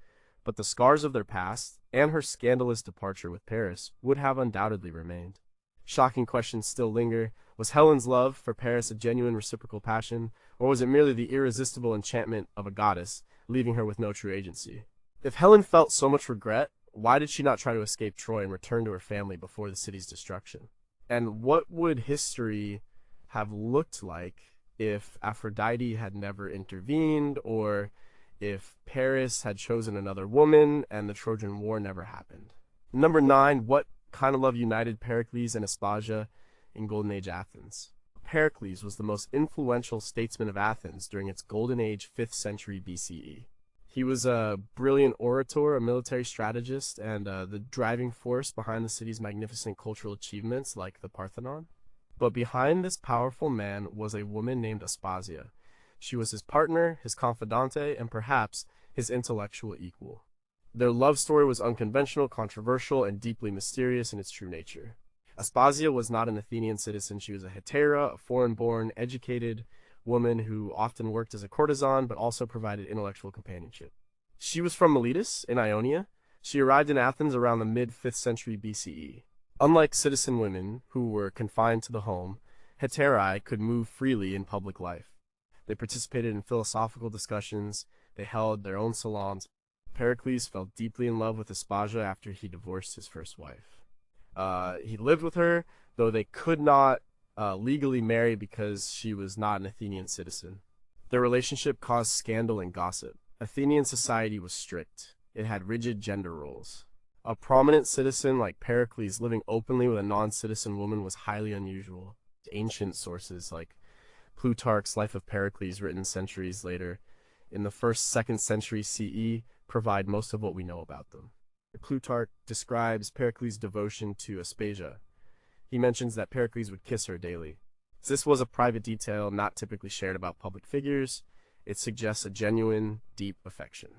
but the scars of their past and her scandalous departure with Paris would have undoubtedly remained. Shocking questions still linger. Was Helen's love for Paris a genuine reciprocal passion, or was it merely the irresistible enchantment of a goddess, leaving her with no true agency? If Helen felt so much regret, why did she not try to escape Troy and return to her family before the city's destruction? And what would history have looked like if Aphrodite had never intervened, or if Paris had chosen another woman and the Trojan War never happened? Number 9, what kind of love united Pericles and Aspasia in Golden Age Athens? Pericles was the most influential statesman of Athens during its Golden Age 5th century BCE. He was a brilliant orator, a military strategist, and the driving force behind the city's magnificent cultural achievements like the Parthenon. But behind this powerful man was a woman named Aspasia. She was his partner, his confidante, and perhaps his intellectual equal. Their love story was unconventional, controversial, and deeply mysterious in its true nature. Aspasia was not an Athenian citizen. She was a hetera, a foreign-born, educated woman who often worked as a courtesan but also provided intellectual companionship. She was from Miletus in Ionia. She arrived in Athens around the mid-5th century BCE. Unlike citizen women who were confined to the home, heterae could move freely in public life. They participated in philosophical discussions. They held their own salons. Pericles fell deeply in love with Aspasia after he divorced his first wife. He lived with her, though they could not legally marry because she was not an Athenian citizen. Their relationship caused scandal and gossip. Athenian society was strict. It had rigid gender roles. A prominent citizen like Pericles living openly with a non-citizen woman was highly unusual. Ancient sources like Plutarch's Life of Pericles, written centuries later, in the 1st-2nd century CE, provide most of what we know about them. Plutarch describes Pericles' devotion to Aspasia. He mentions that Pericles would kiss her daily. This was a private detail not typically shared about public figures. It suggests a genuine, deep affection.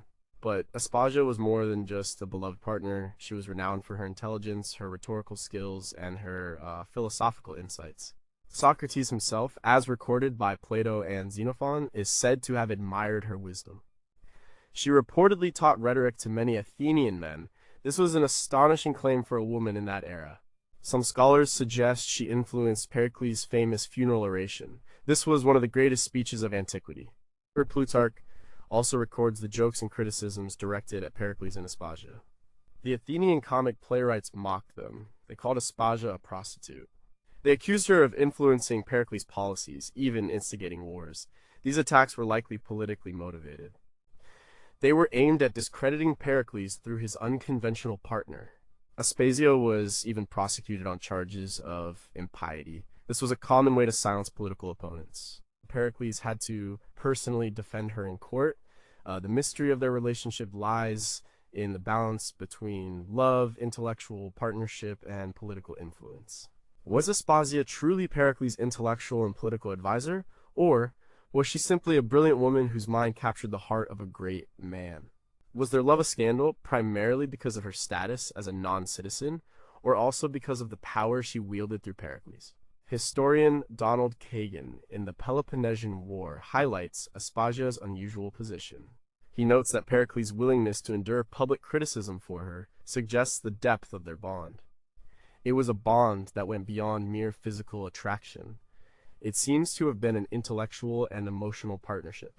But Aspasia was more than just a beloved partner. She was renowned for her intelligence, her rhetorical skills, and her philosophical insights. Socrates himself, as recorded by Plato and Xenophon, is said to have admired her wisdom. She reportedly taught rhetoric to many Athenian men. This was an astonishing claim for a woman in that era. Some scholars suggest she influenced Pericles' famous funeral oration. This was one of the greatest speeches of antiquity. Plutarch also records the jokes and criticisms directed at Pericles and Aspasia. The Athenian comic playwrights mocked them. They called Aspasia a prostitute. They accused her of influencing Pericles' policies, even instigating wars. These attacks were likely politically motivated. They were aimed at discrediting Pericles through his unconventional partner. Aspasia was even prosecuted on charges of impiety. This was a common way to silence political opponents. Pericles had to personally defend her in court. The mystery of their relationship lies in the balance between love, intellectual partnership, and political influence. Was Aspasia truly Pericles' intellectual and political advisor, or Was she simply a brilliant woman whose mind captured the heart of a great man? Was their love a scandal primarily because of her status as a non-citizen, or also because of the power she wielded through Pericles? Historian Donald Kagan in the Peloponnesian War highlights Aspasia's unusual position. He notes that Pericles' willingness to endure public criticism for her suggests the depth of their bond. It was a bond that went beyond mere physical attraction. It seems to have been an intellectual and emotional partnership.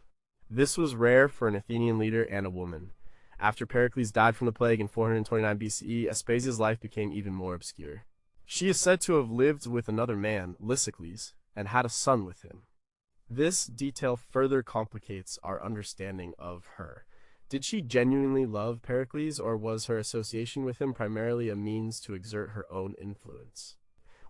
This was rare for an Athenian leader and a woman. After Pericles died from the plague in 429 BCE, Aspasia's life became even more obscure. She is said to have lived with another man, Lysicles, and had a son with him. This detail further complicates our understanding of her. Did she genuinely love Pericles, or was her association with him primarily a means to exert her own influence?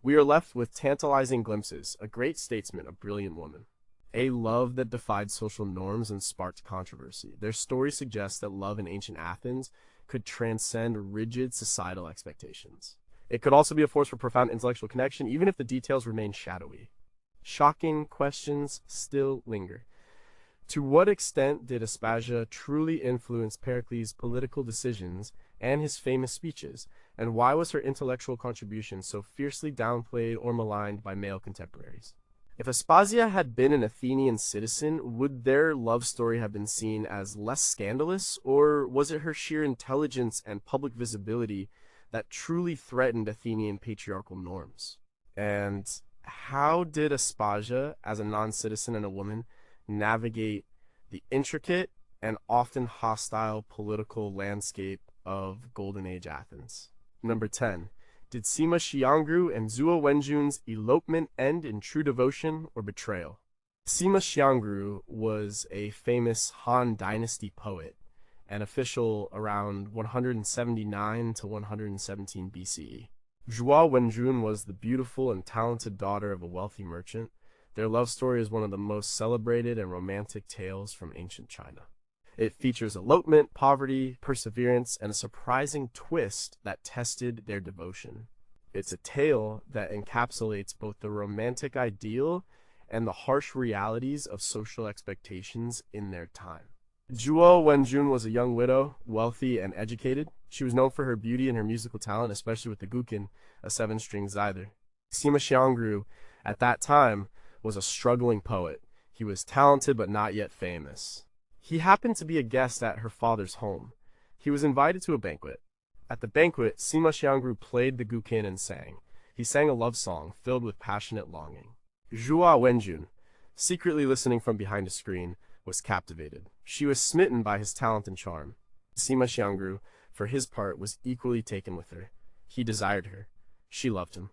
We are left with tantalizing glimpses, a great statesman, a brilliant woman. A love that defied social norms and sparked controversy. Their story suggests that love in ancient Athens could transcend rigid societal expectations. It could also be a force for profound intellectual connection, even if the details remain shadowy. Shocking questions still linger. To what extent did Aspasia truly influence Pericles' political decisions and his famous speeches, and why was her intellectual contribution so fiercely downplayed or maligned by male contemporaries? If Aspasia had been an Athenian citizen, would their love story have been seen as less scandalous, or was it her sheer intelligence and public visibility that truly threatened Athenian patriarchal norms? And how did Aspasia, as a non-citizen and a woman, navigate the intricate and often hostile political landscape of Golden Age Athens? Number 10. Did Sima Xiangru and Zhuo Wenjun's elopement end in true devotion or betrayal? Sima Xiangru was a famous Han Dynasty poet and official around 179 to 117 BCE. Zhuo Wenjun was the beautiful and talented daughter of a wealthy merchant. Their love story is one of the most celebrated and romantic tales from ancient China. It features elopement, poverty, perseverance, and a surprising twist that tested their devotion. It's a tale that encapsulates both the romantic ideal and the harsh realities of social expectations in their time. Zhuo Wenjun was a young widow, wealthy and educated. She was known for her beauty and her musical talent, especially with the guqin, a seven-string zither. Sima Xiangru, at that time, was a struggling poet. He was talented but not yet famous. He happened to be a guest at her father's home. He was invited to a banquet. At the banquet, Sima Xiangru played the guqin and sang. He sang a love song filled with passionate longing. Zhuo Wenjun, secretly listening from behind a screen, was captivated. She was smitten by his talent and charm. Sima Xiangru, for his part, was equally taken with her. He desired her. She loved him.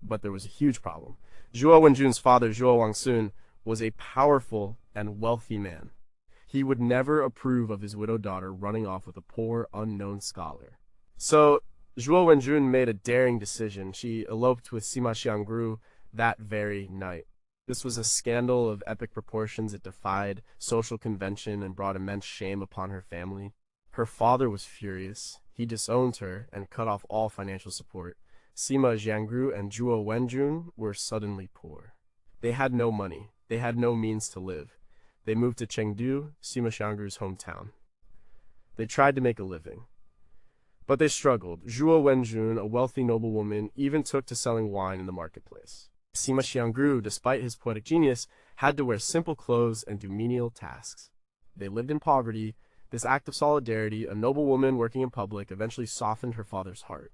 But there was a huge problem. Zhuo Wenjun's father, Zhuo Wangsun, was a powerful and wealthy man. He would never approve of his widowed daughter running off with a poor, unknown scholar. So, Zhuo Wenjun made a daring decision. She eloped with Sima Xiangru that very night. This was a scandal of epic proportions. It defied social convention and brought immense shame upon her family. Her father was furious. He disowned her and cut off all financial support. Sima Xiangru and Zhuo Wenjun were suddenly poor. They had no money. They had no means to live. They moved to Chengdu, Sima Xiangru's hometown. They tried to make a living. But they struggled. Zhuo Wenjun, a wealthy noblewoman, even took to selling wine in the marketplace. Sima Xiangru, despite his poetic genius, had to wear simple clothes and do menial tasks. They lived in poverty. This act of solidarity, a noblewoman working in public, eventually softened her father's heart.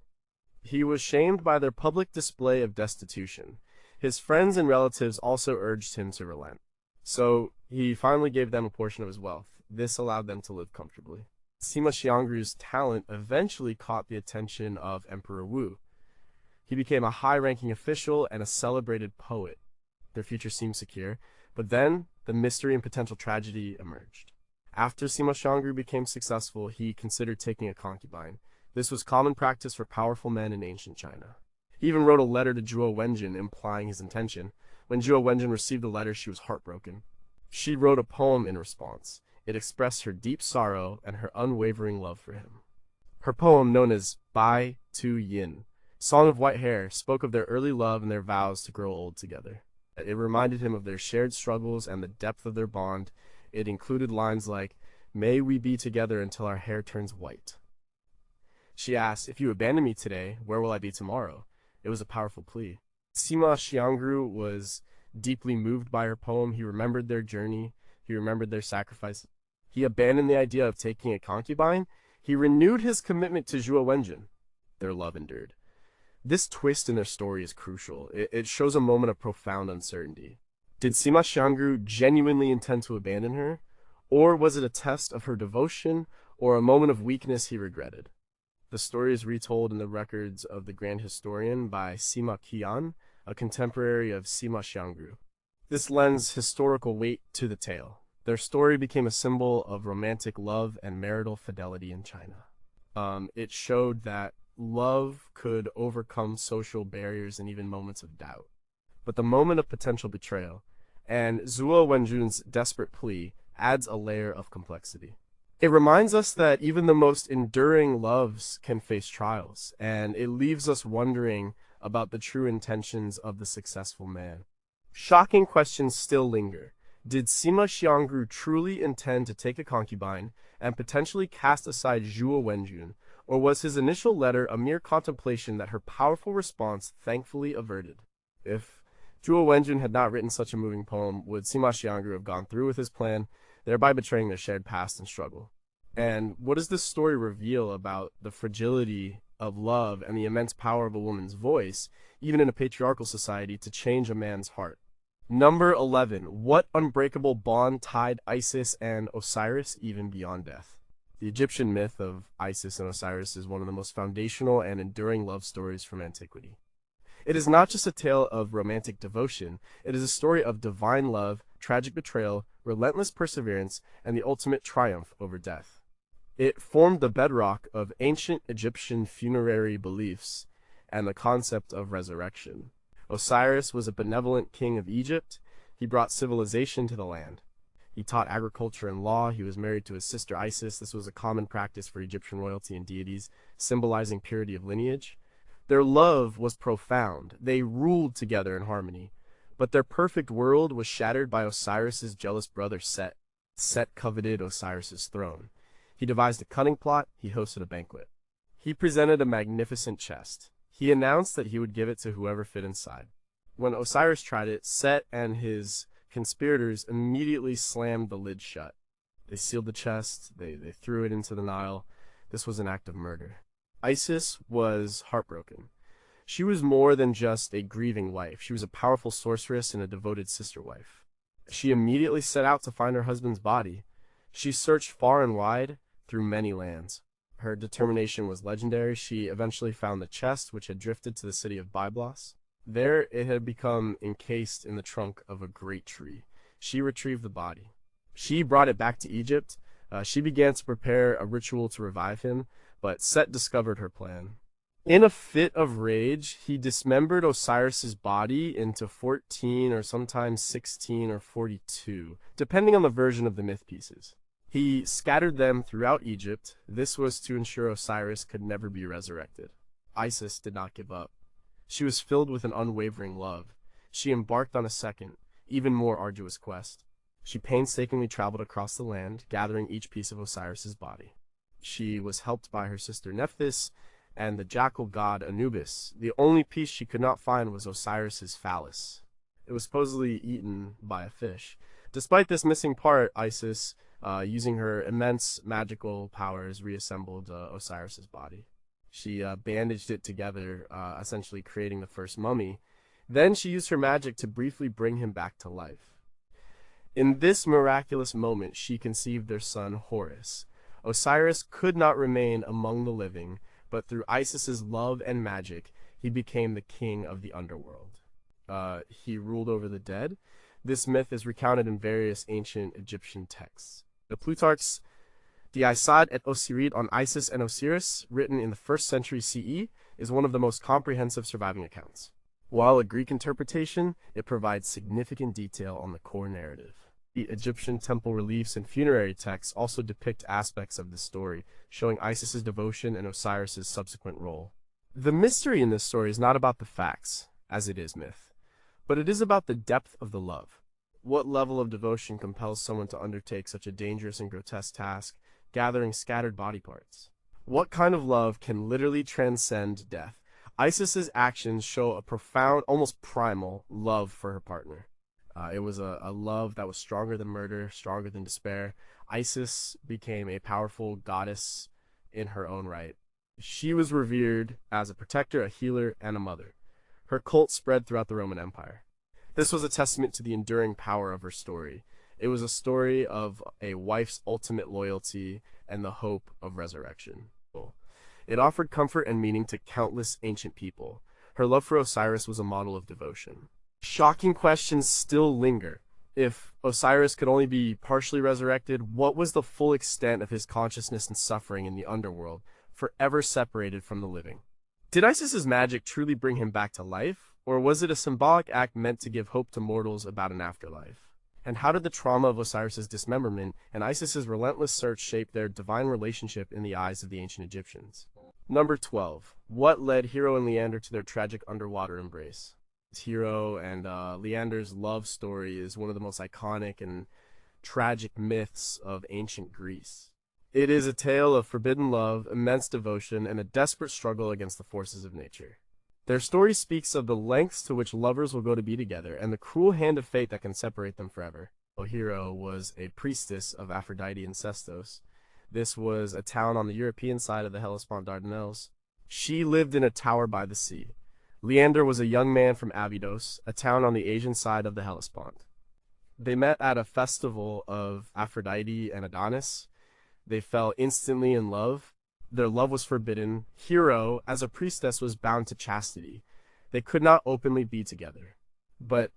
He was shamed by their public display of destitution. His friends and relatives also urged him to relent. So he finally gave them a portion of his wealth. This allowed them to live comfortably. Sima Xiangru's talent eventually caught the attention of Emperor Wu. He became a high-ranking official and a celebrated poet. Their future seemed secure, but then the mystery and potential tragedy emerged. After Sima Xiangru became successful, he considered taking a concubine. This was common practice for powerful men in ancient China. He even wrote a letter to Zhuo Wenjun implying his intention. When Zhuo Wenjun received the letter, she was heartbroken. She wrote a poem in response. It expressed her deep sorrow and her unwavering love for him. Her poem, known as Bai Tu Yin, Song of White Hair, spoke of their early love and their vows to grow old together. It reminded him of their shared struggles and the depth of their bond. It included lines like, "May we be together until our hair turns white." She asked, "If you abandon me today, where will I be tomorrow?" It was a powerful plea. Sima Xiangru was deeply moved by her poem. He remembered their journey. He remembered their sacrifice. He abandoned the idea of taking a concubine. He renewed his commitment to Zhuo Wenjun. Their love endured. This twist in their story is crucial. It shows a moment of profound uncertainty. Did Sima Xiangru genuinely intend to abandon her? Or was it a test of her devotion, or a moment of weakness he regretted? The story is retold in the records of the Grand Historian by Sima Qian, a contemporary of Sima Xiangru. This lends historical weight to the tale. Their story became a symbol of romantic love and marital fidelity in China. It showed that love could overcome social barriers and even moments of doubt. But the moment of potential betrayal, and Zhuo Wenjun's desperate plea, adds a layer of complexity. It reminds us that even the most enduring loves can face trials, and it leaves us wondering about the true intentions of the successful man. Shocking questions still linger. Did Sima Xiangru truly intend to take a concubine and potentially cast aside Zhuo Wenjun, or was his initial letter a mere contemplation that her powerful response thankfully averted? If Zhuo Wenjun had not written such a moving poem, would Sima Xiangru have gone through with his plan, thereby betraying their shared past and struggle? And what does this story reveal about the fragility of love and the immense power of a woman's voice, even in a patriarchal society, to change a man's heart? Number 11. What unbreakable bond tied Isis and Osiris even beyond death? The Egyptian myth of Isis and Osiris is one of the most foundational and enduring love stories from antiquity. It is not just a tale of romantic devotion, it is a story of divine love, tragic betrayal, relentless perseverance, and the ultimate triumph over death. It formed the bedrock of ancient Egyptian funerary beliefs and the concept of resurrection. Osiris was a benevolent king of Egypt. He brought civilization to the land. He taught agriculture and law. He was married to his sister Isis. This was a common practice for Egyptian royalty and deities, symbolizing purity of lineage. Their love was profound. They ruled together in harmony. But their perfect world was shattered by Osiris's jealous brother Set. Set coveted Osiris's throne. He devised a cunning plot. He hosted a banquet. He presented a magnificent chest. He announced that he would give it to whoever fit inside. When Osiris tried it, Set and his conspirators immediately slammed the lid shut. They sealed the chest. They threw it into the Nile. This was an act of murder. Isis was heartbroken. She was more than just a grieving wife. She was a powerful sorceress and a devoted sister wife. She immediately set out to find her husband's body. She searched far and wide through many lands. Her determination was legendary. She eventually found the chest, which had drifted to the city of Byblos. There, it had become encased in the trunk of a great tree. She retrieved the body. She brought it back to Egypt. She began to prepare a ritual to revive him, but Set discovered her plan. In a fit of rage, he dismembered Osiris's body into 14 or sometimes 16 or 42, depending on the version of the myth pieces. He scattered them throughout Egypt. This was to ensure Osiris could never be resurrected. Isis did not give up. She was filled with an unwavering love. She embarked on a second, even more arduous quest. She painstakingly traveled across the land, gathering each piece of Osiris's body. She was helped by her sister Nephthys and the jackal god Anubis. The only piece she could not find was Osiris's phallus. It was supposedly eaten by a fish. Despite this missing part, Isis, using her immense magical powers, reassembled Osiris's body. She bandaged it together, essentially creating the first mummy. Then she used her magic to briefly bring him back to life. In this miraculous moment, she conceived their son Horus. Osiris could not remain among the living, but through Isis's love and magic, he became the king of the underworld. He ruled over the dead. This myth is recounted in various ancient Egyptian texts. The Plutarch's The Aeneid et Osiride on Isis and Osiris, written in the 1st century CE, is one of the most comprehensive surviving accounts. While a Greek interpretation, it provides significant detail on the core narrative. The Egyptian temple reliefs and funerary texts also depict aspects of the story, showing Isis's devotion and Osiris's subsequent role. The mystery in this story is not about the facts, as it is myth, But it is about the depth of the love. What level of devotion compels someone to undertake such a dangerous and grotesque task, gathering scattered body parts? What kind of love can literally transcend death? Isis's actions show a profound, almost primal, love for her partner. It was a love that was stronger than murder, stronger than despair. Isis became a powerful goddess in her own right. She was revered as a protector, a healer, and a mother. Her cult spread throughout the Roman Empire. This was a testament to the enduring power of her story. It was a story of a wife's ultimate loyalty and the hope of resurrection. It offered comfort and meaning to countless ancient people. Her love for Osiris was a model of devotion. Shocking questions still linger. If Osiris could only be partially resurrected, what was the full extent of his consciousness and suffering in the underworld, forever separated from the living? Did Isis's magic truly bring him back to life, or was it a symbolic act meant to give hope to mortals about an afterlife? And how did the trauma of Osiris's dismemberment and Isis's relentless search shape their divine relationship in the eyes of the ancient Egyptians? Number 12. What led Hero and Leander to their tragic underwater embrace? Hero and Leander's love story is one of the most iconic and tragic myths of ancient Greece. It is a tale of forbidden love, immense devotion, and a desperate struggle against the forces of nature. Their story speaks of the lengths to which lovers will go to be together, and the cruel hand of fate that can separate them forever. Hero was a priestess of Aphrodite in Sestos. This was a town on the European side of the Hellespont Dardanelles. She lived in a tower by the sea. Leander was a young man from Abydos, a town on the Asian side of the Hellespont. They met at a festival of Aphrodite and Adonis. They fell instantly in love. Their love was forbidden. Hero, as a priestess, was bound to chastity. They could not openly be together. But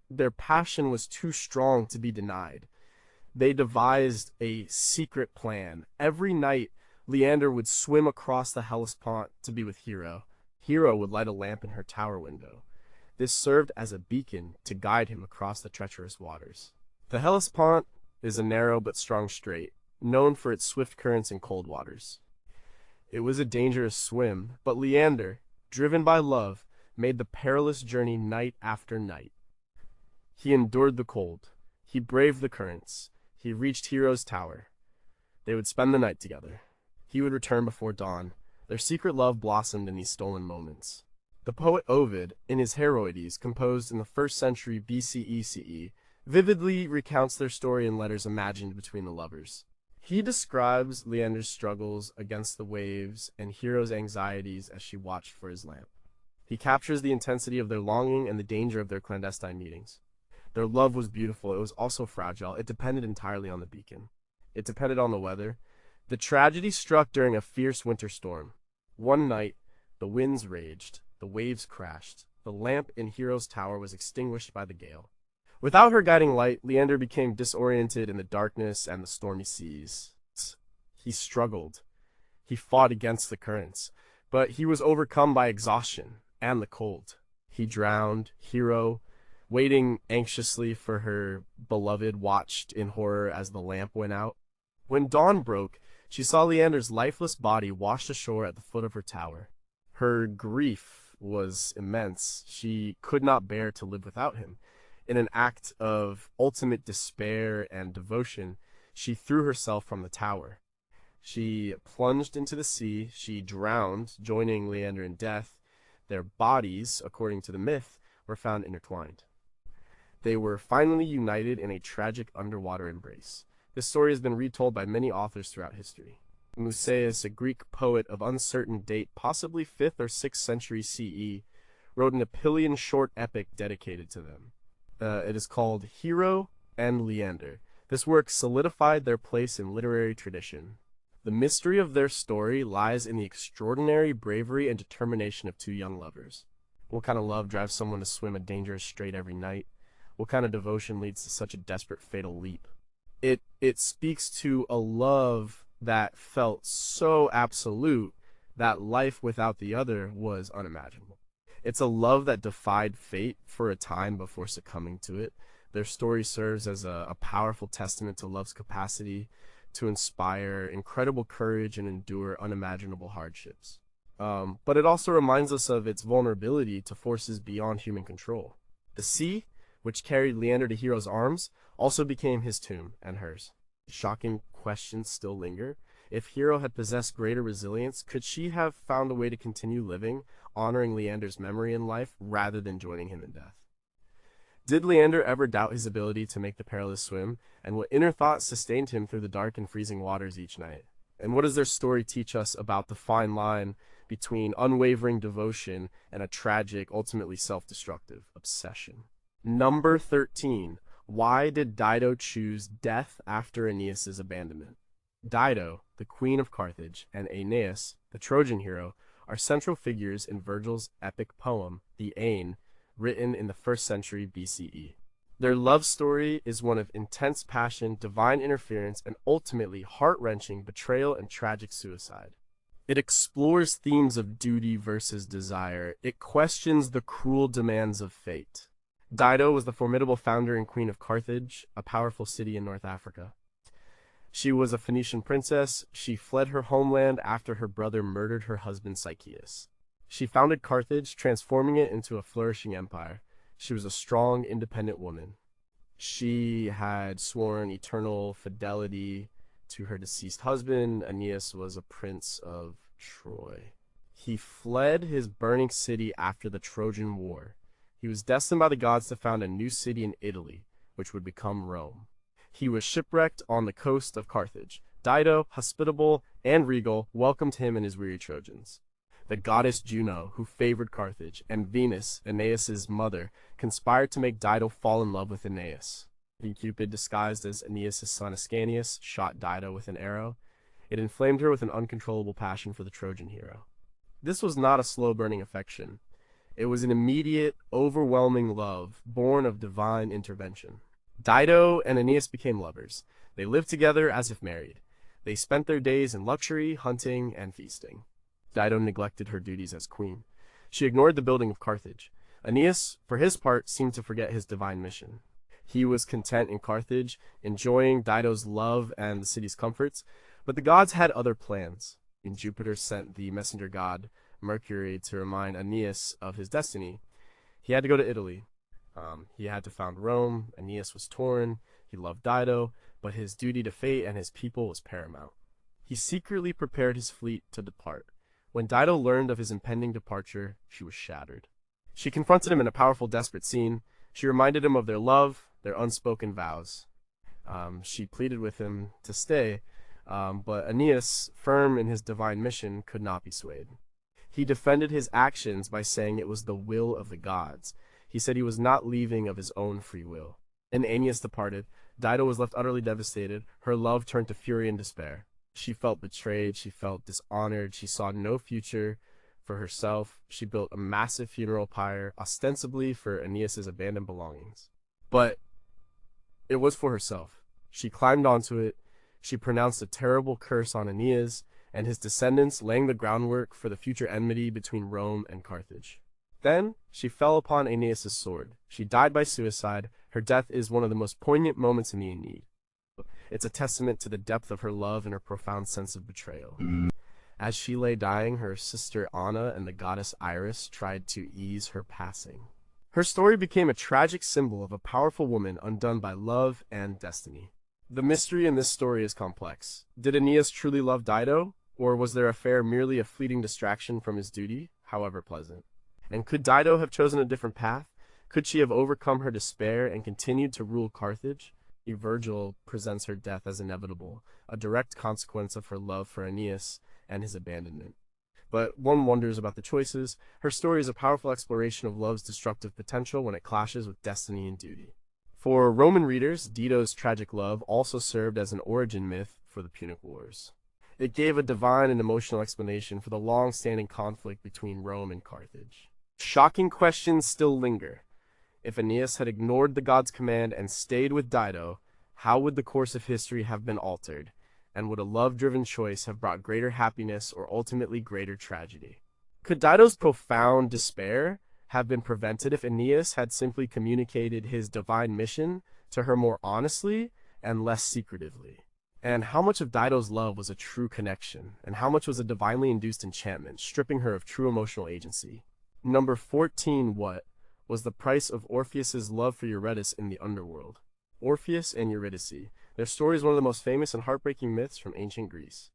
their passion was too strong to be denied. They devised a secret plan. Every night, Leander would swim across the Hellespont to be with Hero. Hero would light a lamp in her tower window. This served as a beacon to guide him across the treacherous waters. The Hellespont is a narrow but strong strait, known for its swift currents and cold waters. It was a dangerous swim, but Leander, driven by love, made the perilous journey night after night. He endured the cold. He braved the currents. He reached Hero's tower. They would spend the night together. He would return before dawn. Their secret love blossomed in these stolen moments. The poet Ovid, in his Heroides, composed in the 1st century BCE CE, vividly recounts their story in letters imagined between the lovers. He describes Leander's struggles against the waves and Hero's anxieties as she watched for his lamp. He captures the intensity of their longing and the danger of their clandestine meetings. Their love was beautiful. It was also fragile. It depended entirely on the beacon. It depended on the weather. The tragedy struck during a fierce winter storm. One night, the winds raged, the waves crashed. The lamp in Hero's tower was extinguished by the gale. Without her guiding light, Leander became disoriented in the darkness and the stormy seas. He struggled. He fought against the currents, but he was overcome by exhaustion and the cold. He drowned. Hero, waiting anxiously for her beloved, watched in horror as the lamp went out. When dawn broke, she saw Leander's lifeless body washed ashore at the foot of her tower. Her grief was immense. She could not bear to live without him. In an act of ultimate despair and devotion, she threw herself from the tower. She plunged into the sea. She drowned, joining Leander in death. Their bodies, according to the myth, were found intertwined. They were finally united in a tragic underwater embrace. This story has been retold by many authors throughout history. Musaeus, a Greek poet of uncertain date, possibly 5th or 6th century CE, wrote an Epyllian short epic dedicated to them. It is called Hero and Leander. This work solidified their place in literary tradition. The mystery of their story lies in the extraordinary bravery and determination of two young lovers. What kind of love drives someone to swim a dangerous strait every night? What kind of devotion leads to such a desperate, fatal leap? It speaks to a love that felt so absolute that life without the other was unimaginable. It's a love that defied fate for a time before succumbing to it. Their story serves as a powerful testament to love's capacity to inspire incredible courage and endure unimaginable hardships. But it also reminds us of its vulnerability to forces beyond human control. The sea, which carried Leander to Hero's arms, also became his tomb and hers. Shocking questions still linger. If Hero had possessed greater resilience, could she have found a way to continue living, honoring Leander's memory in life rather than joining him in death? Did Leander ever doubt his ability to make the perilous swim, and what inner thought sustained him through the dark and freezing waters each night? And what does their story teach us about the fine line between unwavering devotion and a tragic, ultimately self-destructive obsession? Number 13. Why did Dido choose death after Aeneas's abandonment? Dido, the queen of Carthage, and Aeneas, the Trojan hero, are central figures in Virgil's epic poem, the Aeneid, written in the 1st century BCE. Their love story is one of intense passion, divine interference, and ultimately heart-wrenching betrayal and tragic suicide. It explores themes of duty versus desire. It questions the cruel demands of fate. Dido was the formidable founder and queen of Carthage, a powerful city in North Africa. She was a Phoenician princess. She fled her homeland after her brother murdered her husband Sychaeus. She founded Carthage, transforming it into a flourishing empire. She was a strong, independent woman. She had sworn eternal fidelity to her deceased husband. Aeneas was a prince of Troy. He fled his burning city after the Trojan War. He was destined by the gods to found a new city in Italy, which would become Rome. He was shipwrecked on the coast of Carthage. Dido, hospitable and regal, welcomed him and his weary Trojans. The goddess Juno, who favored Carthage, and Venus, Aeneas's mother, conspired to make Dido fall in love with Aeneas. Cupid, disguised as Aeneas's son Ascanius, shot Dido with an arrow. It inflamed her with an uncontrollable passion for the Trojan hero. This was not a slow-burning affection. It was an immediate, overwhelming love, born of divine intervention. Dido and Aeneas became lovers. They lived together as if married. They spent their days in luxury, hunting, and feasting. Dido neglected her duties as queen. She ignored the building of Carthage. Aeneas, for his part, seemed to forget his divine mission. He was content in Carthage, enjoying Dido's love and the city's comforts, but the gods had other plans. Jupiter sent the messenger god, Mercury, to remind Aeneas of his destiny. He had to go to Italy. He had to found Rome. Aeneas was torn. He loved Dido, but his duty to fate and his people was paramount. He secretly prepared his fleet to depart. When Dido learned of his impending departure, she was shattered. She confronted him in a powerful, desperate scene. She reminded him of their love, their unspoken vows. She pleaded with him to stay, but Aeneas, firm in his divine mission, could not be swayed. He defended his actions by saying it was the will of the gods. He said he was not leaving of his own free will. And Aeneas departed. Dido was left utterly devastated. Her love turned to fury and despair. She felt betrayed. She felt dishonored. She saw no future for herself. She built a massive funeral pyre, ostensibly for Aeneas's abandoned belongings. But it was for herself. She climbed onto it. She pronounced a terrible curse on Aeneas and his descendants, laying the groundwork for the future enmity between Rome and Carthage. Then she fell upon Aeneas's sword. She died by suicide. Her death is one of the most poignant moments in the Aeneid. It's a testament to the depth of her love and her profound sense of betrayal. As she lay dying, her sister Anna and the goddess Iris tried to ease her passing. Her story became a tragic symbol of a powerful woman undone by love and destiny. The mystery in this story is complex. Did Aeneas truly love Dido, or was their affair merely a fleeting distraction from his duty, however pleasant? And could Dido have chosen a different path? Could she have overcome her despair and continued to rule Carthage? Virgil presents her death as inevitable, a direct consequence of her love for Aeneas and his abandonment. But one wonders about the choices. Her story is a powerful exploration of love's destructive potential when it clashes with destiny and duty. For Roman readers, Dido's tragic love also served as an origin myth for the Punic Wars. It gave a divine and emotional explanation for the long-standing conflict between Rome and Carthage. Shocking questions still linger. If Aeneas had ignored the god's command and stayed with Dido, how would the course of history have been altered? And would a love-driven choice have brought greater happiness or ultimately greater tragedy? Could Dido's profound despair have been prevented if Aeneas had simply communicated his divine mission to her more honestly and less secretively? And how much of Dido's love was a true connection, and how much was a divinely induced enchantment, stripping her of true emotional agency? Number 14, was the price of Orpheus's love for Eurydice in the underworld. Orpheus and Eurydice. Their story is one of the most famous and heartbreaking myths from ancient Greece.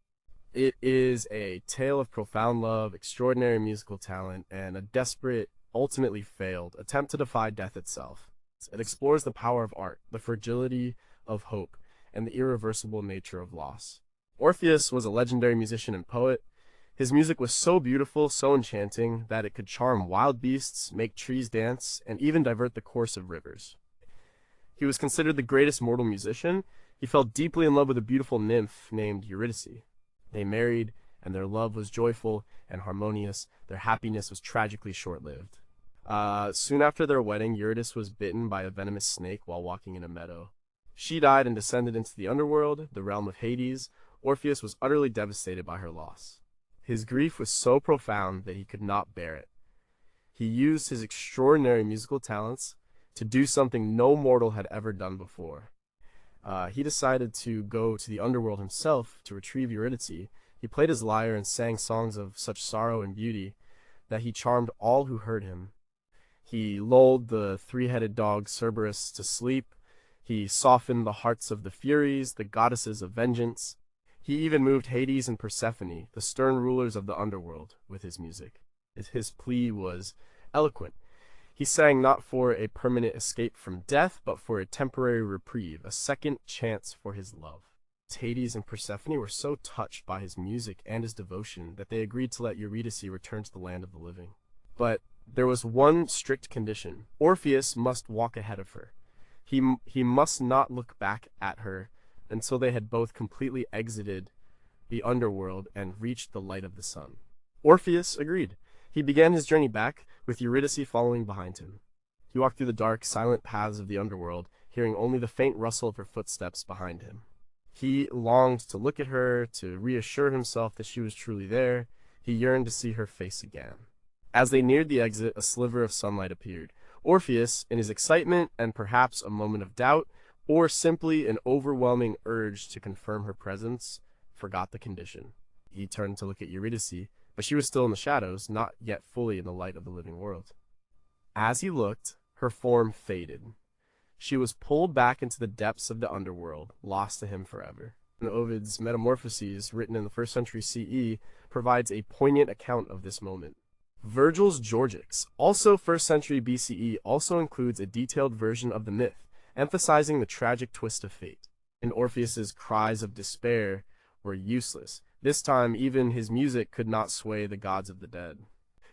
It is a tale of profound love, extraordinary musical talent, and a desperate, ultimately failed, attempt to defy death itself. It explores the power of art, the fragility of hope, and the irreversible nature of loss. Orpheus was a legendary musician and poet. His music was so beautiful, so enchanting, that it could charm wild beasts, make trees dance, and even divert the course of rivers. He was considered the greatest mortal musician. He fell deeply in love with a beautiful nymph named Eurydice. They married, and their love was joyful and harmonious. Their happiness was tragically short-lived. Soon after their wedding, Eurydice was bitten by a venomous snake while walking in a meadow. She died and descended into the underworld, the realm of Hades. Orpheus was utterly devastated by her loss. His grief was so profound that he could not bear it. He used his extraordinary musical talents to do something no mortal had ever done before. He decided to go to the underworld himself to retrieve Eurydice. He played his lyre and sang songs of such sorrow and beauty that he charmed all who heard him. He lulled the three-headed dog Cerberus to sleep. He softened the hearts of the Furies, the goddesses of vengeance. He even moved Hades and Persephone, the stern rulers of the underworld, with his music. His plea was eloquent. He sang not for a permanent escape from death, but for a temporary reprieve, a second chance for his love. Hades and Persephone were so touched by his music and his devotion that they agreed to let Eurydice return to the land of the living. But there was one strict condition. Orpheus must walk ahead of her. He must not look back at her until they had both completely exited the underworld and reached the light of the sun. Orpheus agreed. He began his journey back, with Eurydice following behind him. He walked through the dark, silent paths of the underworld, hearing only the faint rustle of her footsteps behind him. He longed to look at her, to reassure himself that she was truly there. He yearned to see her face again. As they neared the exit, a sliver of sunlight appeared. Orpheus, in his excitement and perhaps a moment of doubt, or simply an overwhelming urge to confirm her presence, forgot the condition. He turned to look at Eurydice, but she was still in the shadows, not yet fully in the light of the living world. As he looked, her form faded. She was pulled back into the depths of the underworld, lost to him forever. And Ovid's Metamorphoses, written in the 1st century CE, provides a poignant account of this moment. Virgil's Georgics, also 1st century BCE, also includes a detailed version of the myth, emphasizing the tragic twist of fate. And Orpheus's cries of despair were useless. This time, even his music could not sway the gods of the dead.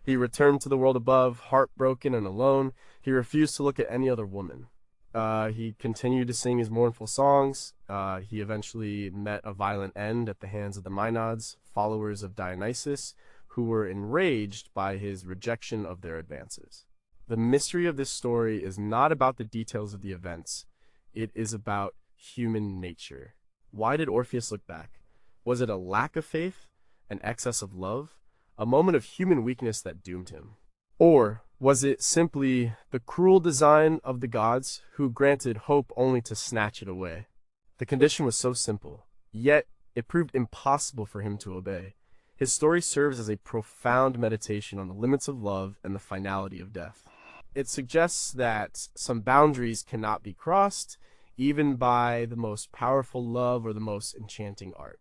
He returned to the world above, heartbroken and alone. He refused to look at any other woman. He continued to sing his mournful songs. He eventually met a violent end at the hands of the Maenads, followers of Dionysus, who were enraged by his rejection of their advances. The mystery of this story is not about the details of the events. It is about human nature. Why did Orpheus look back? Was it a lack of faith, an excess of love, a moment of human weakness that doomed him? Or was it simply the cruel design of the gods who granted hope only to snatch it away? The condition was so simple, yet it proved impossible for him to obey. His story serves as a profound meditation on the limits of love and the finality of death. It suggests that some boundaries cannot be crossed, even by the most powerful love or the most enchanting art.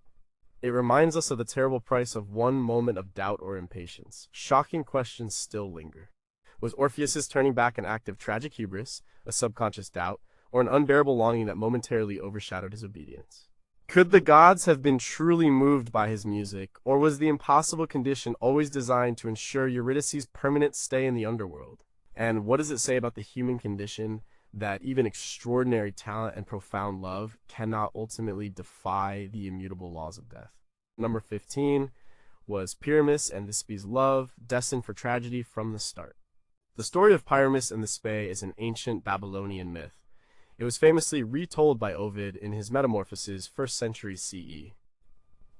It reminds us of the terrible price of one moment of doubt or impatience. Shocking questions still linger. Was Orpheus's turning back an act of tragic hubris, a subconscious doubt, or an unbearable longing that momentarily overshadowed his obedience? Could the gods have been truly moved by his music, or was the impossible condition always designed to ensure Eurydice's permanent stay in the underworld? And what does it say about the human condition that even extraordinary talent and profound love cannot ultimately defy the immutable laws of death? Number 15 was Pyramus and Thisbe's love, destined for tragedy from the start. The story of Pyramus and Thisbe is an ancient Babylonian myth. It was famously retold by Ovid in his Metamorphoses, 1st century CE.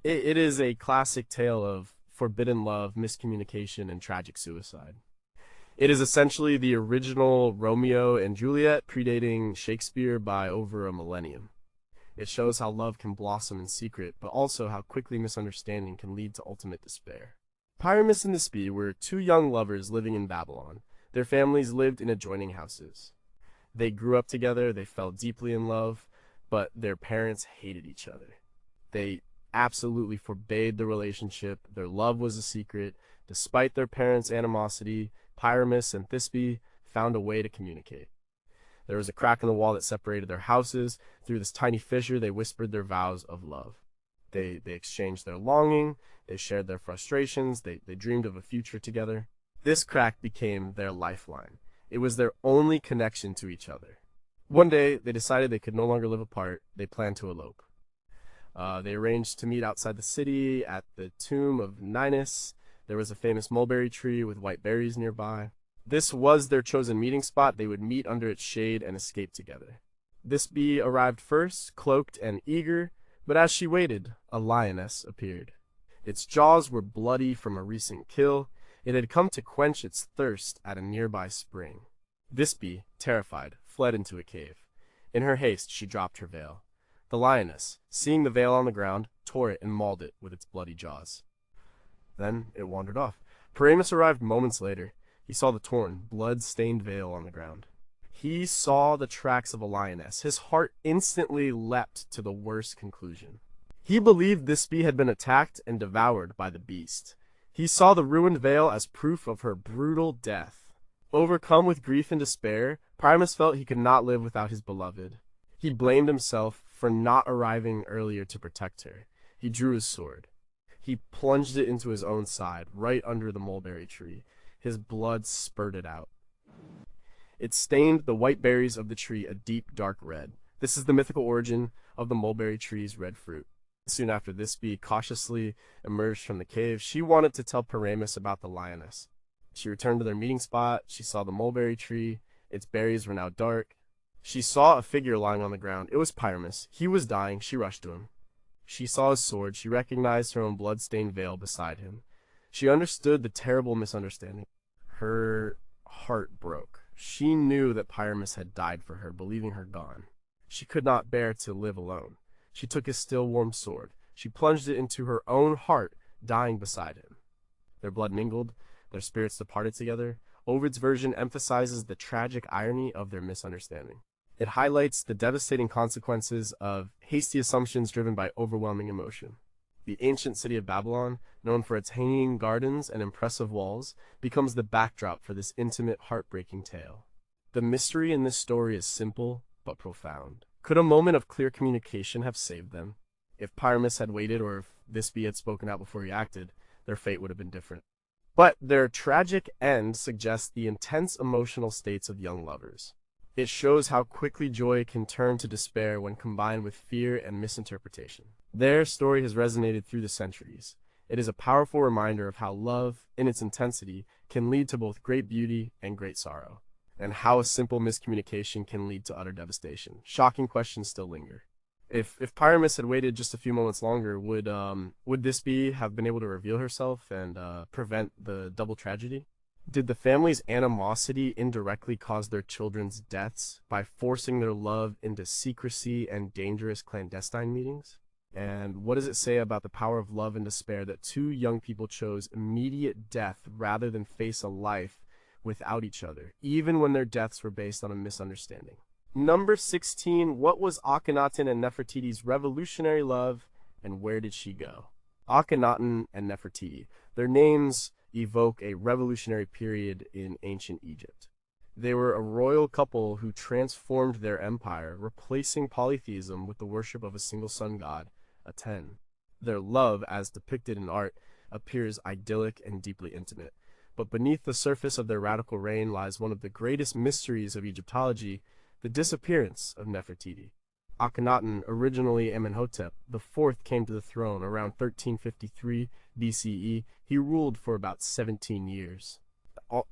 It is a classic tale of forbidden love, miscommunication, and tragic suicide. It is essentially the original Romeo and Juliet, predating Shakespeare by over a millennium. It shows how love can blossom in secret, but also how quickly misunderstanding can lead to ultimate despair. Pyramus and Thisbe were two young lovers living in Babylon. Their families lived in adjoining houses. They grew up together, they fell deeply in love, but their parents hated each other. They absolutely forbade the relationship. Their love was a secret. Despite their parents' animosity, Pyramus and Thisbe found a way to communicate. There was a crack in the wall that separated their houses. Through this tiny fissure, they whispered their vows of love. They exchanged their longing, they shared their frustrations, they dreamed of a future together. This crack became their lifeline. It was their only connection to each other. One day, they decided they could no longer live apart. They planned to elope. They arranged to meet outside the city at the tomb of Ninus. There was a famous mulberry tree with white berries nearby. This was their chosen meeting spot. They would meet under its shade and escape together. This bee arrived first, cloaked and eager, but as she waited, a lioness appeared. Its jaws were bloody from a recent kill. It had come to quench its thirst at a nearby spring. This bee, terrified, fled into a cave. In her haste, she dropped her veil. The lioness, seeing the veil on the ground, tore it and mauled it with its bloody jaws. Then it wandered off. Pyramus arrived moments later. He saw the torn, blood-stained veil on the ground. He saw the tracks of a lioness. His heart instantly leapt to the worst conclusion. He believed this bee had been attacked and devoured by the beast. He saw the ruined veil as proof of her brutal death. Overcome with grief and despair, Pyramus felt he could not live without his beloved. He blamed himself for not arriving earlier to protect her. He drew his sword. He plunged it into his own side, right under the mulberry tree. His blood spurted out. It stained the white berries of the tree a deep, dark red. This is the mythical origin of the mulberry tree's red fruit. Soon after this bee cautiously emerged from the cave, she wanted to tell Pyramus about the lioness. She returned to their meeting spot. She saw the mulberry tree. Its berries were now dark. She saw a figure lying on the ground. It was Pyramus. He was dying. She rushed to him. She saw his sword. She recognized her own blood-stained veil beside him. She understood the terrible misunderstanding. Her heart broke. She knew that Pyramus had died for her, believing her gone. She could not bear to live alone. She took his still warm sword. She plunged it into her own heart, dying beside him. Their blood mingled. Their spirits departed together. Ovid's version emphasizes the tragic irony of their misunderstanding. It highlights the devastating consequences of hasty assumptions driven by overwhelming emotion. The ancient city of Babylon, known for its hanging gardens and impressive walls, becomes the backdrop for this intimate, heartbreaking tale. The mystery in this story is simple but profound. Could a moment of clear communication have saved them? If Pyramus had waited, or if this bee had spoken out before he acted, their fate would have been different. But their tragic end suggests the intense emotional states of young lovers. It shows how quickly joy can turn to despair when combined with fear and misinterpretation. Their story has resonated through the centuries. It is a powerful reminder of how love, in its intensity, can lead to both great beauty and great sorrow, and how a simple miscommunication can lead to utter devastation. Shocking questions still linger. If Pyramus had waited just a few moments longer, would this bee have been able to reveal herself and prevent the double tragedy? Did the family's animosity indirectly cause their children's deaths by forcing their love into secrecy and dangerous clandestine meetings? And what does it say about the power of love and despair that two young people chose immediate death rather than face a life without each other, even when their deaths were based on a misunderstanding? Number 16, what was Akhenaten and Nefertiti's revolutionary love, and where did she go? Akhenaten and Nefertiti. Their names evoke a revolutionary period in ancient Egypt. They were a royal couple who transformed their empire, replacing polytheism with the worship of a single sun god, Aten. Their love, as depicted in art, appears idyllic and deeply intimate. But beneath the surface of their radical reign lies one of the greatest mysteries of Egyptology, the disappearance of Nefertiti. Akhenaten, originally Amenhotep IV, came to the throne around 1353 BCE. He ruled for about 17 years.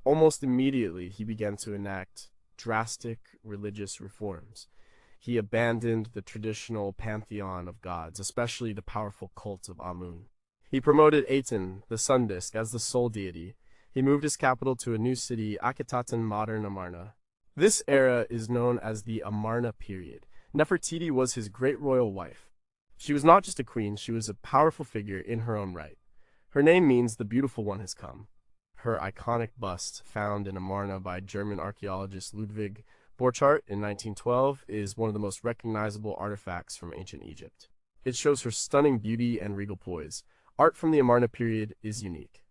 Almost immediately, he began to enact drastic religious reforms. He abandoned the traditional pantheon of gods, especially the powerful cult of Amun. He promoted Aten, the sun disk, as the sole deity. He moved his capital to a new city, Akhetaten, modern Amarna. This era is known as the Amarna period. Nefertiti was his great royal wife. She was not just a queen, she was a powerful figure in her own right. Her name means the beautiful one has come. Her iconic bust, found in Amarna by German archaeologist Ludwig Borchardt in 1912, is one of the most recognizable artifacts from ancient Egypt. It shows her stunning beauty and regal poise. Art from the Amarna period is unique.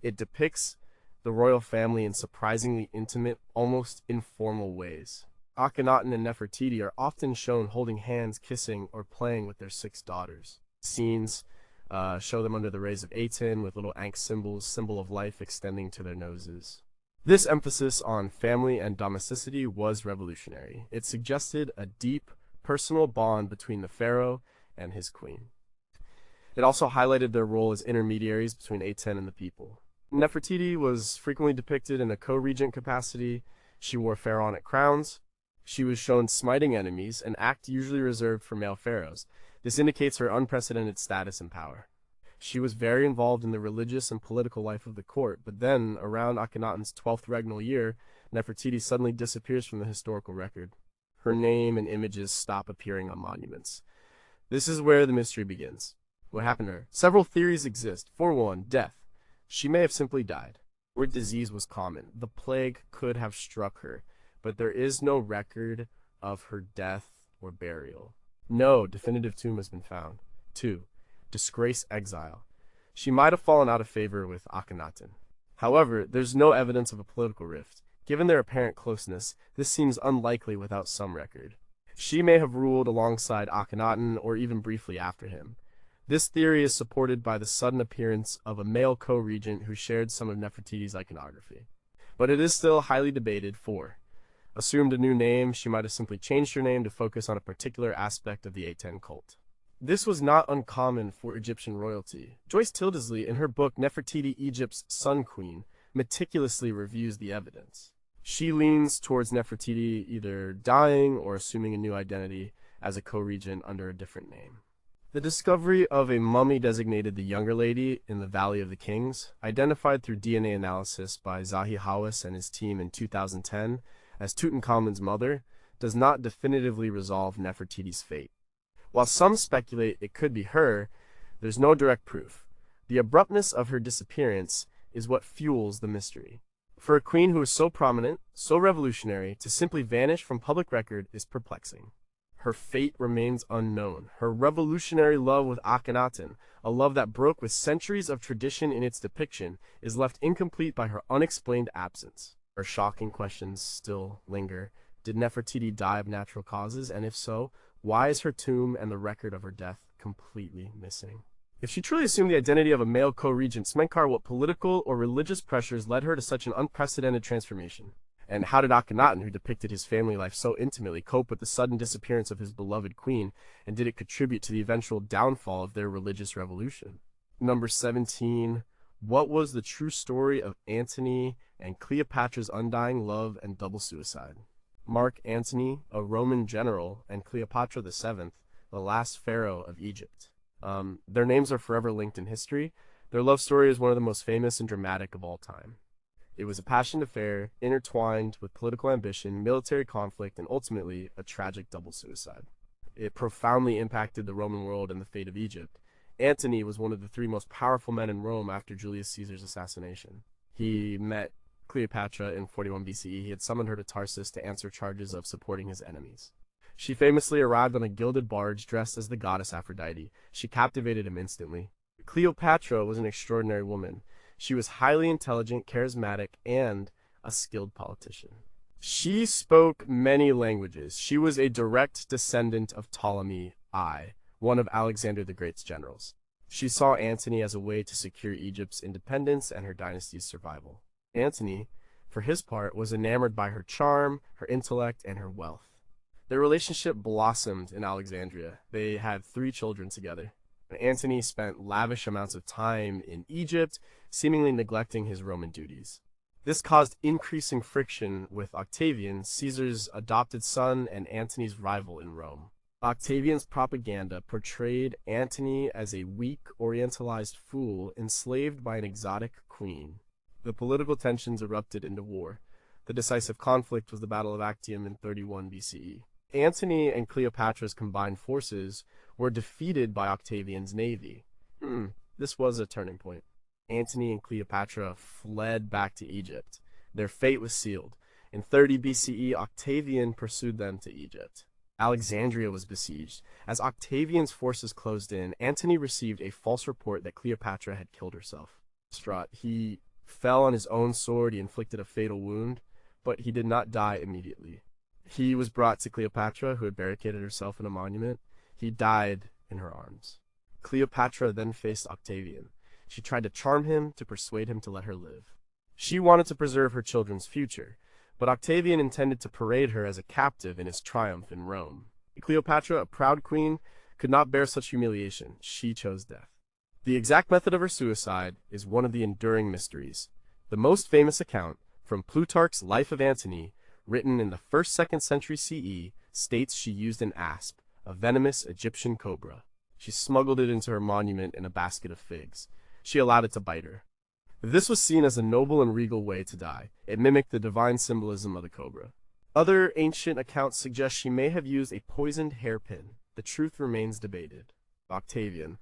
It depicts the royal family in surprisingly intimate, almost informal ways. Akhenaten and Nefertiti are often shown holding hands, kissing, or playing with their 6 daughters. Scenes show them under the rays of Aten with little ankh symbols, symbol of life, extending to their noses. This emphasis on family and domesticity was revolutionary. It suggested a deep, personal bond between the pharaoh and his queen. It also highlighted their role as intermediaries between Aten and the people. Nefertiti was frequently depicted in a co-regent capacity. She wore pharaonic crowns. She was shown smiting enemies, an act usually reserved for male pharaohs. This indicates her unprecedented status and power. She was very involved in the religious and political life of the court, but then, around Akhenaten's 12th regnal year, Nefertiti suddenly disappears from the historical record. Her name and images stop appearing on monuments. This is where the mystery begins. What happened to her? Several theories exist. For one, death. She may have simply died. Or disease was common. The plague could have struck her, but there is no record of her death or burial. No definitive tomb has been found. 2. Disgrace, exile. She might have fallen out of favor with Akhenaten. However, there's no evidence of a political rift. Given their apparent closeness, this seems unlikely without some record. She may have ruled alongside Akhenaten or even briefly after him. This theory is supported by the sudden appearance of a male co-regent who shared some of Nefertiti's iconography. But it is still highly debated. 4. Assumed a new name, she might have simply changed her name to focus on a particular aspect of the Aten cult. This was not uncommon for Egyptian royalty. Joyce Tildesley, in her book Nefertiti, Egypt's Sun Queen, meticulously reviews the evidence. She leans towards Nefertiti either dying or assuming a new identity as a co-regent under a different name. The discovery of a mummy designated the younger lady in the Valley of the Kings, identified through DNA analysis by Zahi Hawass and his team in 2010 as Tutankhamun's mother, does not definitively resolve Nefertiti's fate. While some speculate it could be her, there's no direct proof. The abruptness of her disappearance is what fuels the mystery. For a queen who is so prominent, so revolutionary, to simply vanish from public record is perplexing. Her fate remains unknown. Her revolutionary love with Akhenaten, a love that broke with centuries of tradition in its depiction, is left incomplete by her unexplained absence. Her shocking questions still linger. Did Nefertiti die of natural causes? And if so, why is her tomb and the record of her death completely missing? If she truly assumed the identity of a male co-regent, Smenkar, what political or religious pressures led her to such an unprecedented transformation? And how did Akhenaten, who depicted his family life so intimately, cope with the sudden disappearance of his beloved queen, and did it contribute to the eventual downfall of their religious revolution? Number 17. What was the true story of Antony and Cleopatra's undying love and double suicide? Mark Antony, a Roman general, and Cleopatra VII, the last pharaoh of Egypt. Their names are forever linked in history. Their love story is one of the most famous and dramatic of all time. It was a passionate affair, intertwined with political ambition, military conflict, and ultimately a tragic double suicide. It profoundly impacted the Roman world and the fate of Egypt. Antony was one of the 3 most powerful men in Rome after Julius Caesar's assassination. He met Cleopatra in 41 BCE. He had summoned her to Tarsus to answer charges of supporting his enemies. She famously arrived on a gilded barge dressed as the goddess Aphrodite. She captivated him instantly. Cleopatra was an extraordinary woman. She was highly intelligent, charismatic, and a skilled politician. She spoke many languages. She was a direct descendant of Ptolemy I, one of Alexander the Great's generals. She saw Antony as a way to secure Egypt's independence and her dynasty's survival. Antony, for his part, was enamored by her charm, her intellect, and her wealth. Their relationship blossomed in Alexandria. They had 3 children together. Antony spent lavish amounts of time in Egypt, seemingly neglecting his Roman duties. This caused increasing friction with Octavian, Caesar's adopted son and Antony's rival in Rome. Octavian's propaganda portrayed Antony as a weak, orientalized fool enslaved by an exotic queen. The political tensions erupted into war. The decisive conflict was the Battle of Actium in 31 BCE. Antony and Cleopatra's combined forces were defeated by Octavian's navy. This was a turning point. Antony and Cleopatra fled back to Egypt. Their fate was sealed. In 30 BCE, Octavian pursued them to Egypt. Alexandria was besieged. As Octavian's forces closed in, Antony received a false report that Cleopatra had killed herself. Distraught, he fell on his own sword. He inflicted a fatal wound, but he did not die immediately. He was brought to Cleopatra, who had barricaded herself in a monument. He died in her arms. Cleopatra then faced Octavian. She tried to charm him to persuade him to let her live. She wanted to preserve her children's future, but Octavian intended to parade her as a captive in his triumph in Rome. Cleopatra, a proud queen, could not bear such humiliation. She chose death. The exact method of her suicide is one of the enduring mysteries. The most famous account, from Plutarch's Life of Antony, written in the 1st-2nd century CE, states she used an asp, a venomous Egyptian cobra. She smuggled it into her monument in a basket of figs. She allowed it to bite her. This was seen as a noble and regal way to die. It mimicked the divine symbolism of the cobra. Other ancient accounts suggest she may have used a poisoned hairpin. The truth remains debated. Octavian,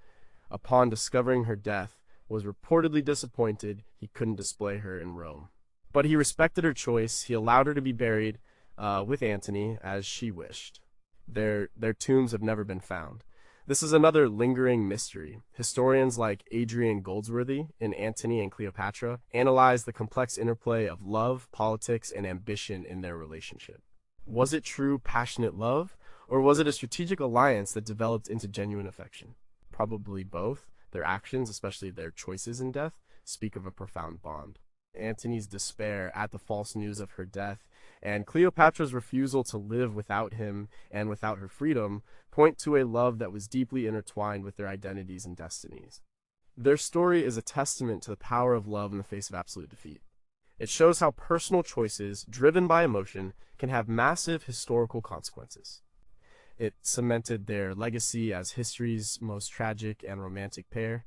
upon discovering her death, was reportedly disappointed he couldn't display her in Rome. But he respected her choice. He allowed her to be buried with Antony as she wished. Their tombs have never been found. This is another lingering mystery. Historians like Adrian Goldsworthy in Antony and Cleopatra analyze the complex interplay of love, politics, and ambition in their relationship. Was it true, passionate love, or was it a strategic alliance that developed into genuine affection? Probably both. Their actions, especially their choices in death, speak of a profound bond. Antony's despair at the false news of her death and Cleopatra's refusal to live without him and without her freedom point to a love that was deeply intertwined with their identities and destinies. Their story is a testament to the power of love in the face of absolute defeat. It shows how personal choices, driven by emotion, can have massive historical consequences. It cemented their legacy as history's most tragic and romantic pair.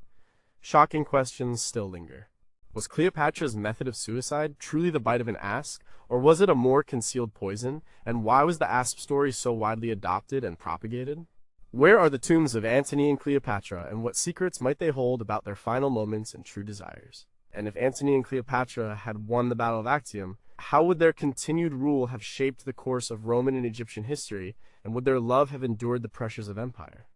Shocking questions still linger. Was Cleopatra's method of suicide truly the bite of an asp, or was it a more concealed poison? And why was the asp story so widely adopted and propagated? Where are the tombs of Antony and Cleopatra, and what secrets might they hold about their final moments and true desires? And if Antony and Cleopatra had won the Battle of Actium, how would their continued rule have shaped the course of Roman and Egyptian history, and would their love have endured the pressures of empire?